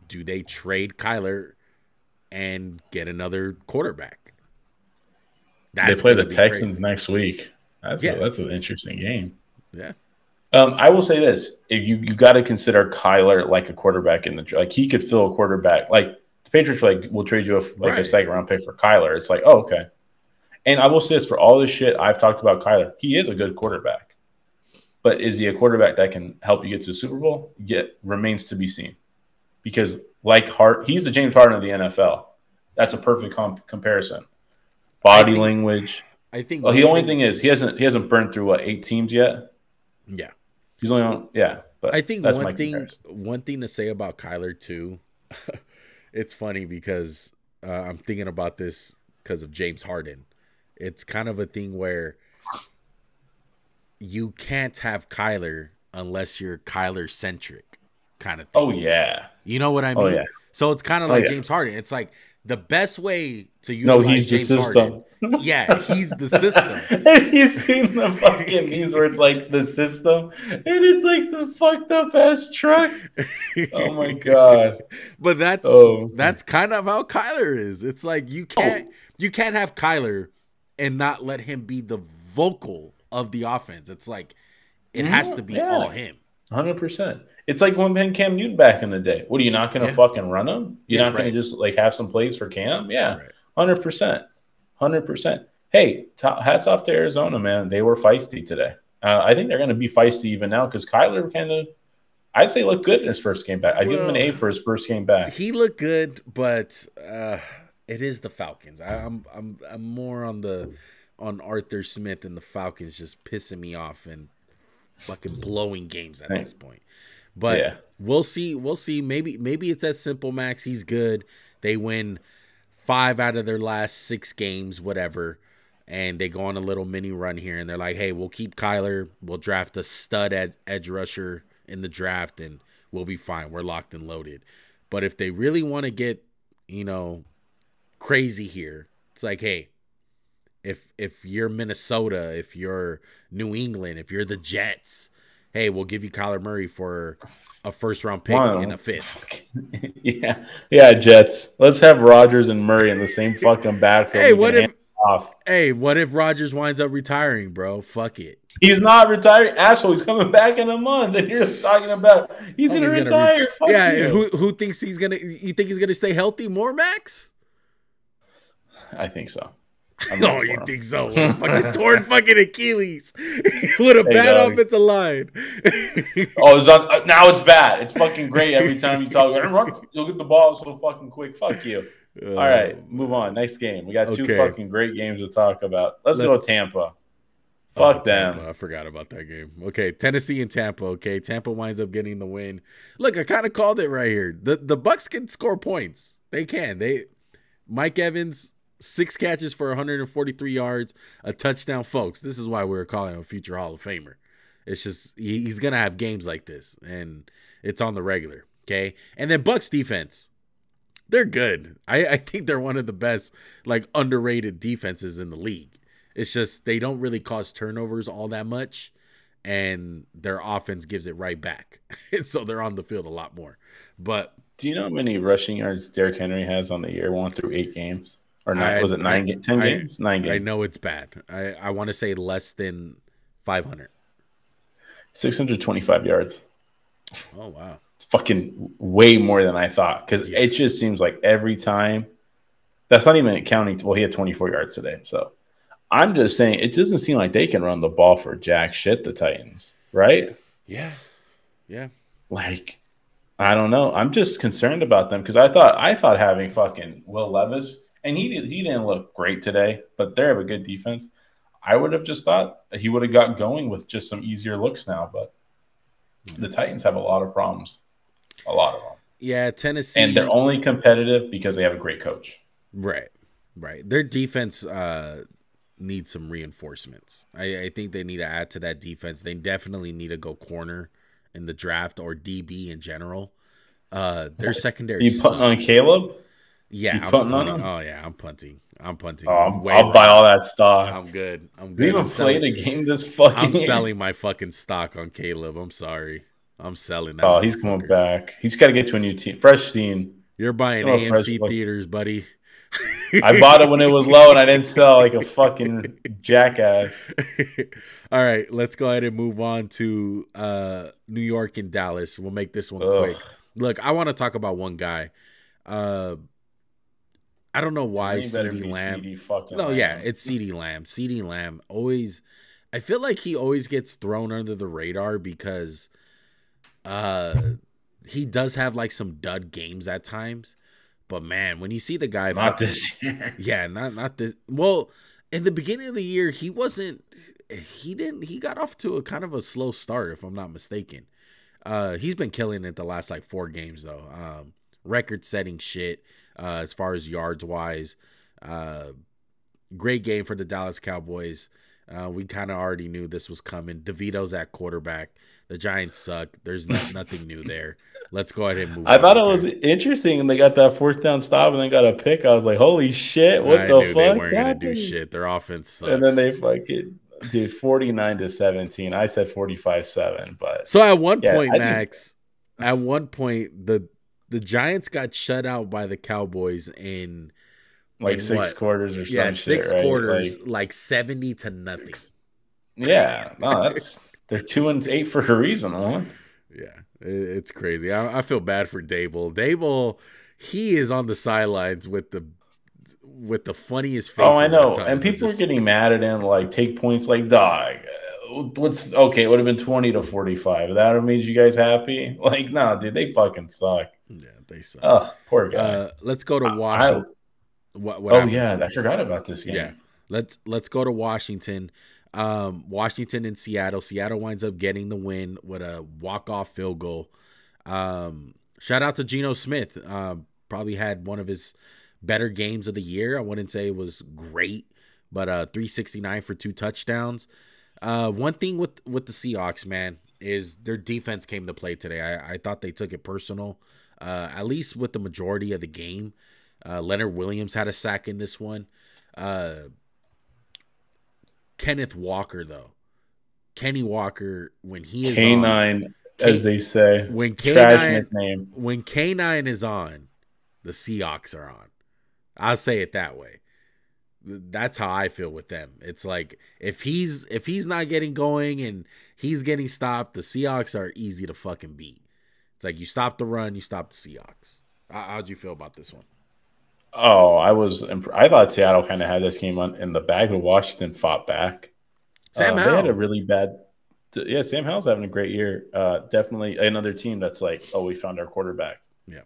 Do they trade Kyler and get another quarterback? They play the Texans next week. That's an interesting game. Yeah. I will say this: if you got to consider Kyler like a quarterback he could fill a quarterback. Like the Patriots will trade you a second round pick for Kyler. It's like, oh, okay. And I will say this: for all this shit I've talked about Kyler, he is a good quarterback. But is he a quarterback that can help you get to the Super Bowl? Yet remains to be seen. Because he's the James Harden of the NFL. That's a perfect comparison. body language. I think Well, the only thing is he hasn't burned through 8 teams yet. Yeah. He's only on but I think that's my comparison. one thing to say about Kyler too. It's funny because I'm thinking about this because of James Harden. It's kind of a thing where you can't have Kyler unless you're Kyler centric kind of thing. Oh yeah. You know what I mean? Oh yeah. So it's kind of like James Harden. It's like the best way to utilize he's James the system. Harden. Yeah, he's the system. Have you seen the fucking memes where it's like the system and it's like some fucked up ass truck? Oh my god. But that's kind of how Kyler is. It's like you can't have Kyler and not let him be the vocal of the offense. It's like it has to be all him. 100%. It's like when we had Cam Newton back in the day. What, are you not going to fucking run him? You're not going to just like have some plays for Cam? Yeah, 100%. 100%. Hey, hats off to Arizona, man. They were feisty today. I think they're going to be feisty even now because Kyler kind of, I'd say, looked good in his first game back. I give him an A for his first game back. He looked good, but it is the Falcons. I'm more on Arthur Smith and the Falcons just pissing me off and fucking blowing games at this point. But we'll see. We'll see. Maybe it's as simple, Max. He's good. They win 5 out of their last 6 games, whatever, and they go on a little mini run here, and they're like, hey, we'll keep Kyler. We'll draft a stud edge rusher in the draft, and we'll be fine. We're locked and loaded. But if they really want to get, crazy here, it's like, hey, if you're Minnesota, if you're New England, if you're the Jets, hey, we'll give you Kyler Murray for a first-round pick in a 5th. Yeah, Jets. Let's have Rodgers and Murray in the same fucking backfield. Hey, what if Rodgers winds up retiring, bro? Fuck it. He's not retiring, asshole. He's coming back in a month. And you're talking about he's gonna retire. Who thinks he's gonna? You think he's gonna stay healthy more, Max? I think so. No, you think so? Fucking torn fucking Achilles with a bad offensive line. Now it's bad. It's fucking great every time you talk. You'll get the ball so fucking quick. Fuck you. All right, move on. Next game. We got 2 fucking great games to talk about. Let's go Tampa. Fuck them. Tampa. I forgot about that game. Okay, Tennessee and Tampa. Okay, Tampa winds up getting the win. Look, I kind of called it right here. The Bucks can score points. They can. Mike Evans, 6 catches for 143 yards, a touchdown, folks. This is why we're calling him a future Hall of Famer. It's just he's gonna have games like this, and it's on the regular. Okay, and then Bucks defense, they're good. I think they're one of the best, like, underrated defenses in the league. It's just they don't really cause turnovers all that much, and their offense gives it right back. So they're on the field a lot more. But do you know how many rushing yards Derrick Henry has on the year 1 through 8 games? Or 9, was it 9 games? 10 games? 9 games. I know it's bad. I want to say less than 500. 625 yards. Oh, wow. It's fucking way more than I thought because it just seems like every time. That's not even counting. Well, he had 24 yards today. So I'm just saying it doesn't seem like they can run the ball for jack shit, the Titans, right? Yeah. Yeah. Like, I don't know. I'm just concerned about them because I thought having fucking Will Levis, and he didn't look great today, but they have a good defense. I would have just thought he would have got going with just some easier looks now, but the Titans have a lot of problems. A lot of them. Yeah, Tennessee. And they're only competitive because they have a great coach. Right. Their defense needs some reinforcements. I think they need to add to that defense. They definitely need to go corner in the draft or DB in general. Their secondary You putting on Caleb? Yeah, I'm punting on him? Oh, yeah, I'm punting. Oh, I'll buy all that stock. I'm good. We even played a game this fucking I'm selling my fucking stock on Caleb. I'm sorry. I'm selling that. Oh, he's coming back. He's got to get to a new team. Fresh scene. You're buying AMC theaters, buddy. I bought it when it was low, and I didn't sell like a fucking jackass. All right, let's go ahead and move on to New York and Dallas. We'll make this one quick. Look, I want to talk about one guy. I don't know why CeeDee Lamb. It's CeeDee Lamb. CeeDee Lamb always. I feel like he always gets thrown under the radar because he does have like some dud games at times, But man, when you see the guy, Not this year. yeah, not this. Well, in the beginning of the year, he wasn't. He didn't. He got off to a kind of a slow start, if I'm not mistaken. He's been killing it the last like 4 games though. Record-setting shit as far as yards wise. Great game for the Dallas Cowboys. We kind of already knew this was coming. DeVito's at quarterback. The Giants suck. There's nothing new there. Let's go ahead and move on. I thought it was interesting, and they got that 4th down stop, and then got a pick. I was like, "Holy shit! What the fuck?" They weren't gonna do shit. Their offense sucks. And then they fucking dude 49-17. I said 45-7, but so at one point, Max, at one point the Giants got shut out by the Cowboys in like 6 quarters or something. Yeah, 6 right? quarters, like 70-0. Yeah, no, they're 2-8 for a reason, huh? Yeah, it's crazy. I feel bad for Dable. Dable, he is on the sidelines with the funniest faces. Oh, I know. And people are getting mad at him, like, take points, like, dog. What's okay? It would have been 20-45. That made you guys happy? Like, no, dude, they fucking suck. Yeah, they suck. Oh, poor guy. Let's go to Washington. Yeah, I forgot about this game. Yeah, let's go to Washington. Washington and Seattle. Seattle winds up getting the win with a walk-off field goal. Shout out to Geno Smith. Probably had one of his better games of the year. I wouldn't say it was great, but 369 for 2 touchdowns. One thing with the Seahawks, man, is their defense came to play today. I thought they took it personal, at least with the majority of the game. Leonard Williams had a sack in this one. Kenneth Walker, though. Kenny Walker, when he is K9, on, as they say. When K9 is on, the Seahawks are on. I'll say it that way. That's how I feel with them. It's like if he's not getting going and he's getting stopped, the Seahawks are easy to fucking beat. It's like you stop the run, you stop the Seahawks. How'd you feel about this one? Oh, I thought Seattle kind of had this game in the bag, but Washington fought back. Sam Howell. They had a really bad – yeah, Sam Howell's having a great year. Definitely another team that's like, oh, we found our quarterback. Yeah.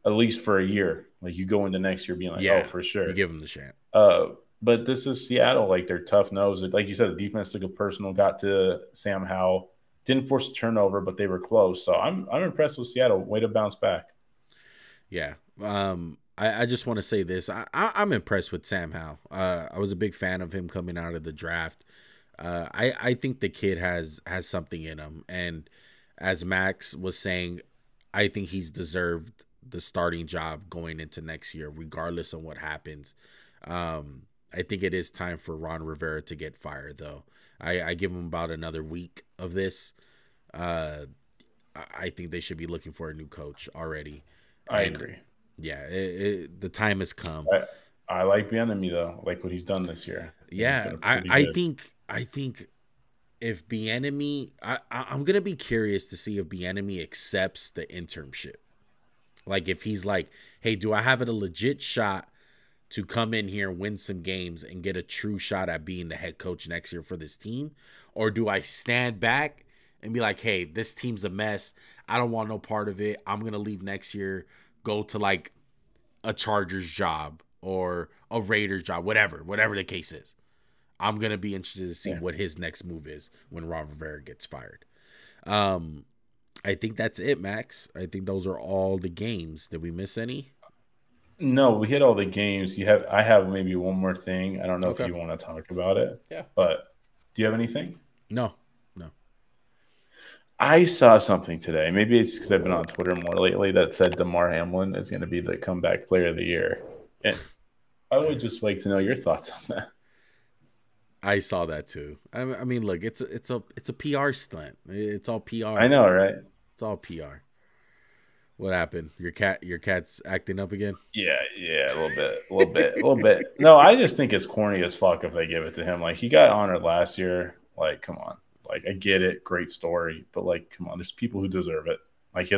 At least for a year. Like, you go into next year being like, oh, for sure. You give them the chance. But this is Seattle. Like, they're tough-nosed. Like you said, the defense took a personal, got to Sam Howell. Didn't force a turnover, but they were close. So I'm impressed with Seattle. Way to bounce back. Yeah. I just want to say this. I'm impressed with Sam Howell. I was a big fan of him coming out of the draft. I think the kid has something in him. And as Max was saying, I think he's deserved the starting job going into next year, regardless of what happens. I think it is time for Ron Rivera to get fired, though. I give him about another week of this. I think they should be looking for a new coach already. I agree. Yeah, the time has come. I like Bieniemy though. I like what he's done this year. Yeah, I think if Bieniemy, I'm gonna be curious to see if Bieniemy accepts the internship. Like if he's like, hey, do I have a legit shot to come in here and win some games and get a true shot at being the head coach next year for this team, or do I stand back and be like, hey, this team's a mess. I don't want no part of it. I'm gonna leave next year. Go to like a Chargers job or a Raiders job, whatever the case is. I'm going to be interested to see what his next move is when Ron Rivera gets fired. I think that's it, Max. I think those are all the games. Did we miss any? No, we hit all the games. I have maybe one more thing. I don't know if you want to talk about it. Yeah. But do you have anything? No. I saw something today. Maybe it's because I've been on Twitter more lately that said DeMar Hamlin is going to be the comeback player of the year. And I would just like to know your thoughts on that. I saw that too. I mean, look, it's a PR stunt. It's all PR. I know, right? It's all PR. What happened? Your cat's acting up again? Yeah, a little bit. No, I just think it's corny as fuck if they give it to him. Like, he got honored last year. Like, come on. Like, I get it, great story, but like, come on, there's people who deserve it. Like,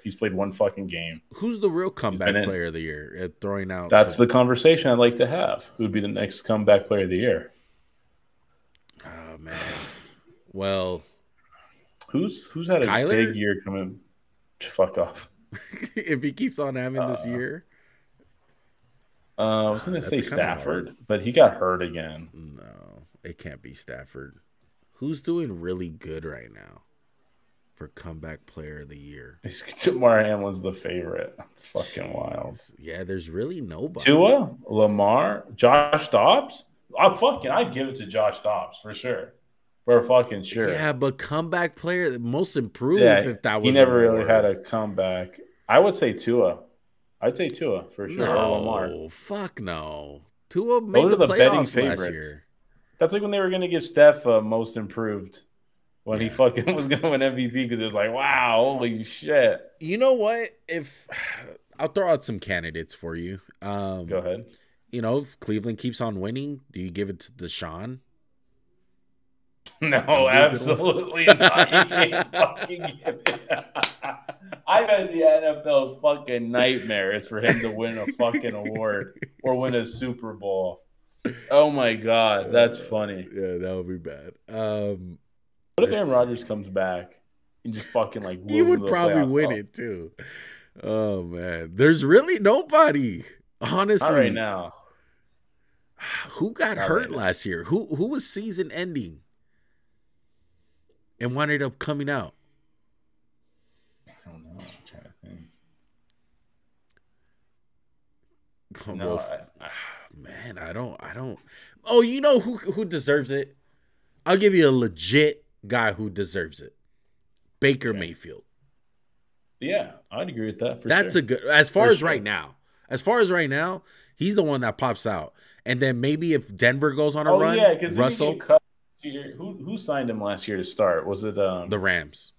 he's played one fucking game. Who's the real comeback player of the year at throwing out? That's the conversation I'd like to have. Who would be the next comeback player of the year? Oh man, well, who's had a Kyler? big year coming? Fuck off. If he keeps on having this year, I was going to say That's kind of hard. Stafford, but he got hurt again. No, it can't be Stafford. Who's doing really good right now for comeback player of the year? Damar Hamlin's the favorite. That's fucking wild. Jeez. Yeah, there's really nobody. Tua, Lamar, Josh Dobbs. I'd give it to Josh Dobbs for sure. For fucking sure. Yeah, but comeback player, most improved. Yeah, If that he was a never really had reward. a comeback. I would say Tua. I'd say Tua for sure, or Lamar. No, fuck no. Tua made Those are the the betting playoffs last favorites. year. That's like when they were going to give Steph most improved when he Yeah. fucking was going to win MVP because it was like, wow, holy shit. You know what? If I'll throw out some candidates for you. Go ahead. You know, if Cleveland keeps on winning, do you give it to Deshaun? No, absolutely not. You can't fucking give it. I bet the NFL's fucking nightmare is for him to win a fucking award or win a Super Bowl. Oh my god, that's funny. Yeah, that would be bad. What if Aaron Rodgers comes back and just fucking like he would probably win it too. Oh man, there's really nobody. Honestly, not right now. Who got hurt last year? Who was season ending and wound up coming out? I don't know. I'm trying to think. No, man, I don't. Oh, you know who deserves it? I'll give you a legit guy who deserves it. Baker Mayfield. Yeah, I'd agree with that. That's a good. As far as right now, he's the one that pops out. And then maybe if Denver goes on a run, because Russell. Who signed him last year to start? Was it the Rams?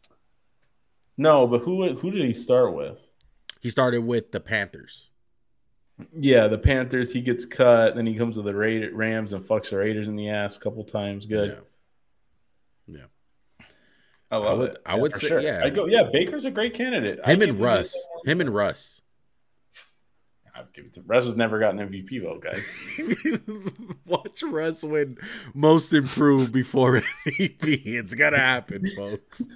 No, but who did he start with? He started with the Panthers. Yeah, the Panthers. He gets cut, then he comes to the Rams and fucks the Raiders in the ass a couple times. Good. Yeah. I love it. I would say, sure. I go, Baker's a great candidate. Him and Russ. I'd give it to Russ. Has never gotten MVP vote, guys. Watch Russ win most improved before MVP. It's gonna happen, folks.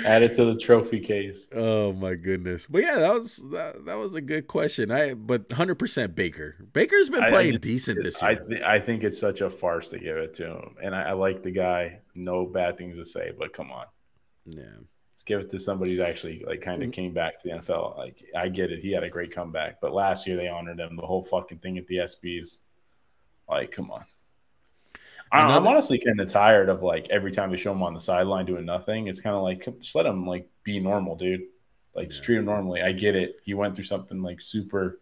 Add it to the trophy case. Oh my goodness! But yeah, that was a good question. But 100% Baker. Baker's been playing decent this year. I think it's such a farce to give it to him, and I like the guy. No bad things to say, but come on. Yeah, let's give it to somebody who's actually like kind of came back to the NFL. Like I get it, he had a great comeback, but last year they honored him. The whole fucking thing at the SBs. Like, come on. I'm honestly kind of tired of like every time they show him on the sideline doing nothing. It's kind of like just let him like be normal, dude. Like just treat him normally. I get it. He went through something like super,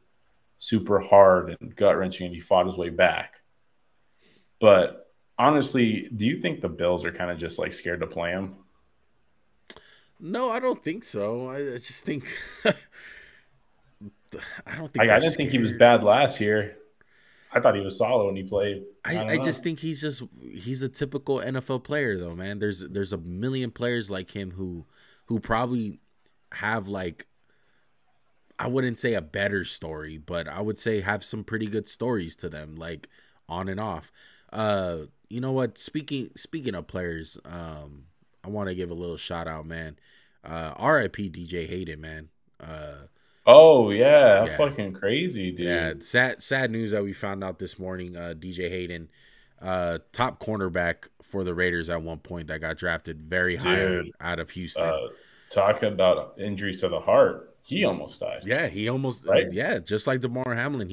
super hard and gut wrenching, and he fought his way back. But honestly, do you think the Bills are kind of just like scared to play him? No, I don't think so. I just think I don't think I didn't think he was bad last year. I thought he was solid when he played. I just think he's a typical NFL player though, man. There's a million players like him who probably have like, I wouldn't say a better story, but I would say have some pretty good stories to them, like on and off. You know what? Speaking of players, I want to give a little shout out, man. R.I.P. DJ Hayden, man. Oh yeah, that's fucking crazy, dude. Yeah, sad news that we found out this morning. DJ Hayden, top cornerback for the Raiders at one point, that got drafted very high out of Houston. Talking about injuries to the heart, he almost died. Yeah, he almost just like Damar Hamlin,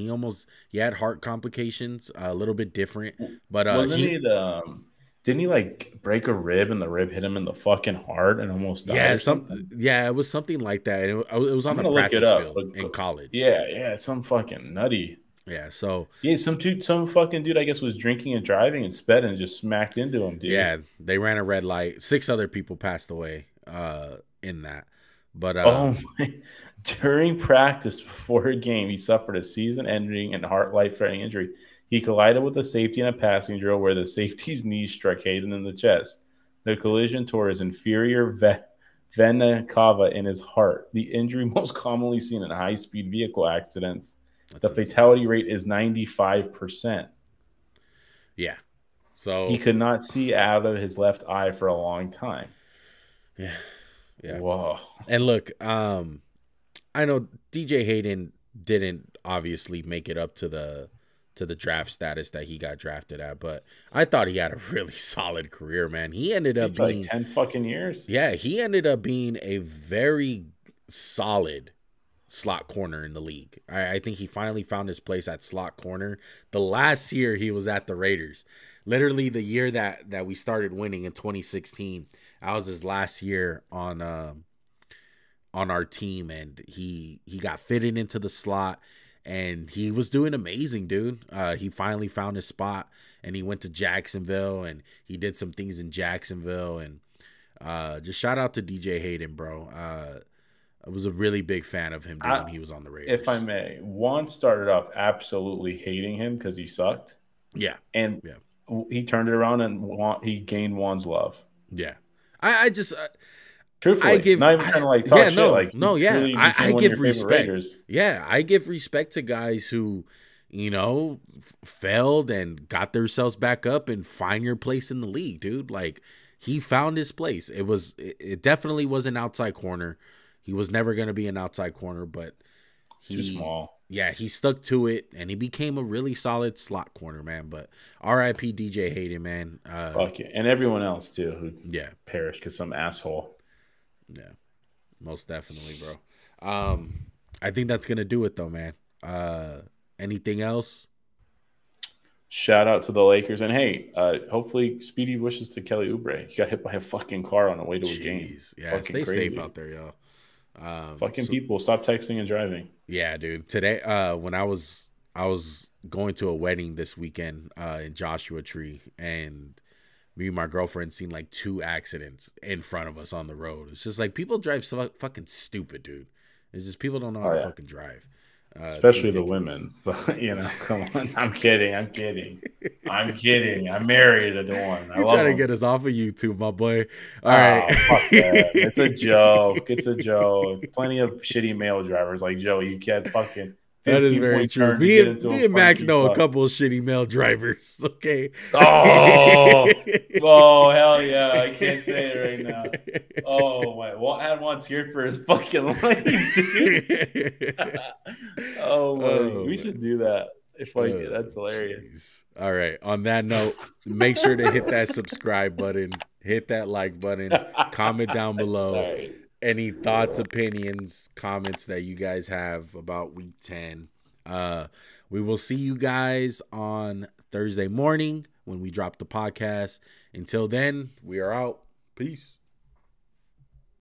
he had heart complications, a little bit different. But didn't he like break a rib and the rib hit him in the fucking heart and almost died? It was something like that. It was on the practice field in college. Yeah, some fucking nutty. Yeah, so some fucking dude I guess was drinking and driving and sped and just smacked into him, dude. Yeah, they ran a red light. 6 other people passed away in that. But during practice before a game, he suffered a season-ending and life-threatening injury. He collided with a safety in a passing drill where the safety's knee struck Hayden in the chest. The collision tore his inferior vena cava in his heart. The injury most commonly seen in high-speed vehicle accidents. The fatality rate is 95%. Yeah. So he could not see out of his left eye for a long time. Yeah. Yeah. Whoa. And look, I know DJ Hayden didn't obviously make it up to the draft status that he got drafted at. But I thought he had a really solid career, man. He ended up being like 10 fucking years. Yeah, he ended up being a very solid slot corner in the league. I think he finally found his place at slot corner. The last year he was at the Raiders, literally the year that we started winning in 2016. That was his last year on our team, and he got fitted into the slot, and he was doing amazing, dude. He finally found his spot, and he went to Jacksonville, and he did some things in Jacksonville, and just shout out to DJ Hayden, bro. I was a really big fan of him when he was on the Raiders. If I may, Juan started off absolutely hating him because he sucked. Yeah. And he turned it around and he gained Juan's love. Yeah. I just truthfully, not even trying to like talk shit. I give respect. Yeah, I give respect to guys who, failed and got themselves back up and find your place in the league, dude. Like, he found his place. It definitely was an outside corner. He was never going to be an outside corner, but too small. Yeah, he stuck to it, and he became a really solid slot corner, man. But R.I.P. DJ Hayden, man. Fuck yeah. And everyone else, too, who perished because some asshole. Yeah, most definitely, bro. I think that's going to do it, though, man. Anything else? Shout out to the Lakers. And, hey, hopefully speedy wishes to Kelly Oubre. He got hit by a fucking car on the way to a game. Yeah, fucking stay safe out there, yo. People, stop texting and driving. Yeah, dude. Today, when I was going to a wedding this weekend in Joshua Tree, and me and my girlfriend seen like 2 accidents in front of us on the road. It's just like people drive so fucking stupid, dude. It's just people don't know how to fucking drive. Especially the women. But, come on. I'm kidding. I'm married to one. You're trying to get us off of YouTube, my boy. All right. Fuck that. It's a joke. It's a joke. Plenty of shitty male drivers like Joe. You can't fucking. That is very true. Me and Max know a couple of shitty male drivers. Okay. Oh, hell yeah! I can't say it right now. Oh, wait. Well, I had one scared for his fucking life, dude. We should do that. That's hilarious. Geez. All right. On that note, make sure to hit that subscribe button, hit that like button, comment down below. Any thoughts, opinions, comments that you guys have about week 10. We will see you guys on Thursday morning when we drop the podcast. Until then, we are out. Peace.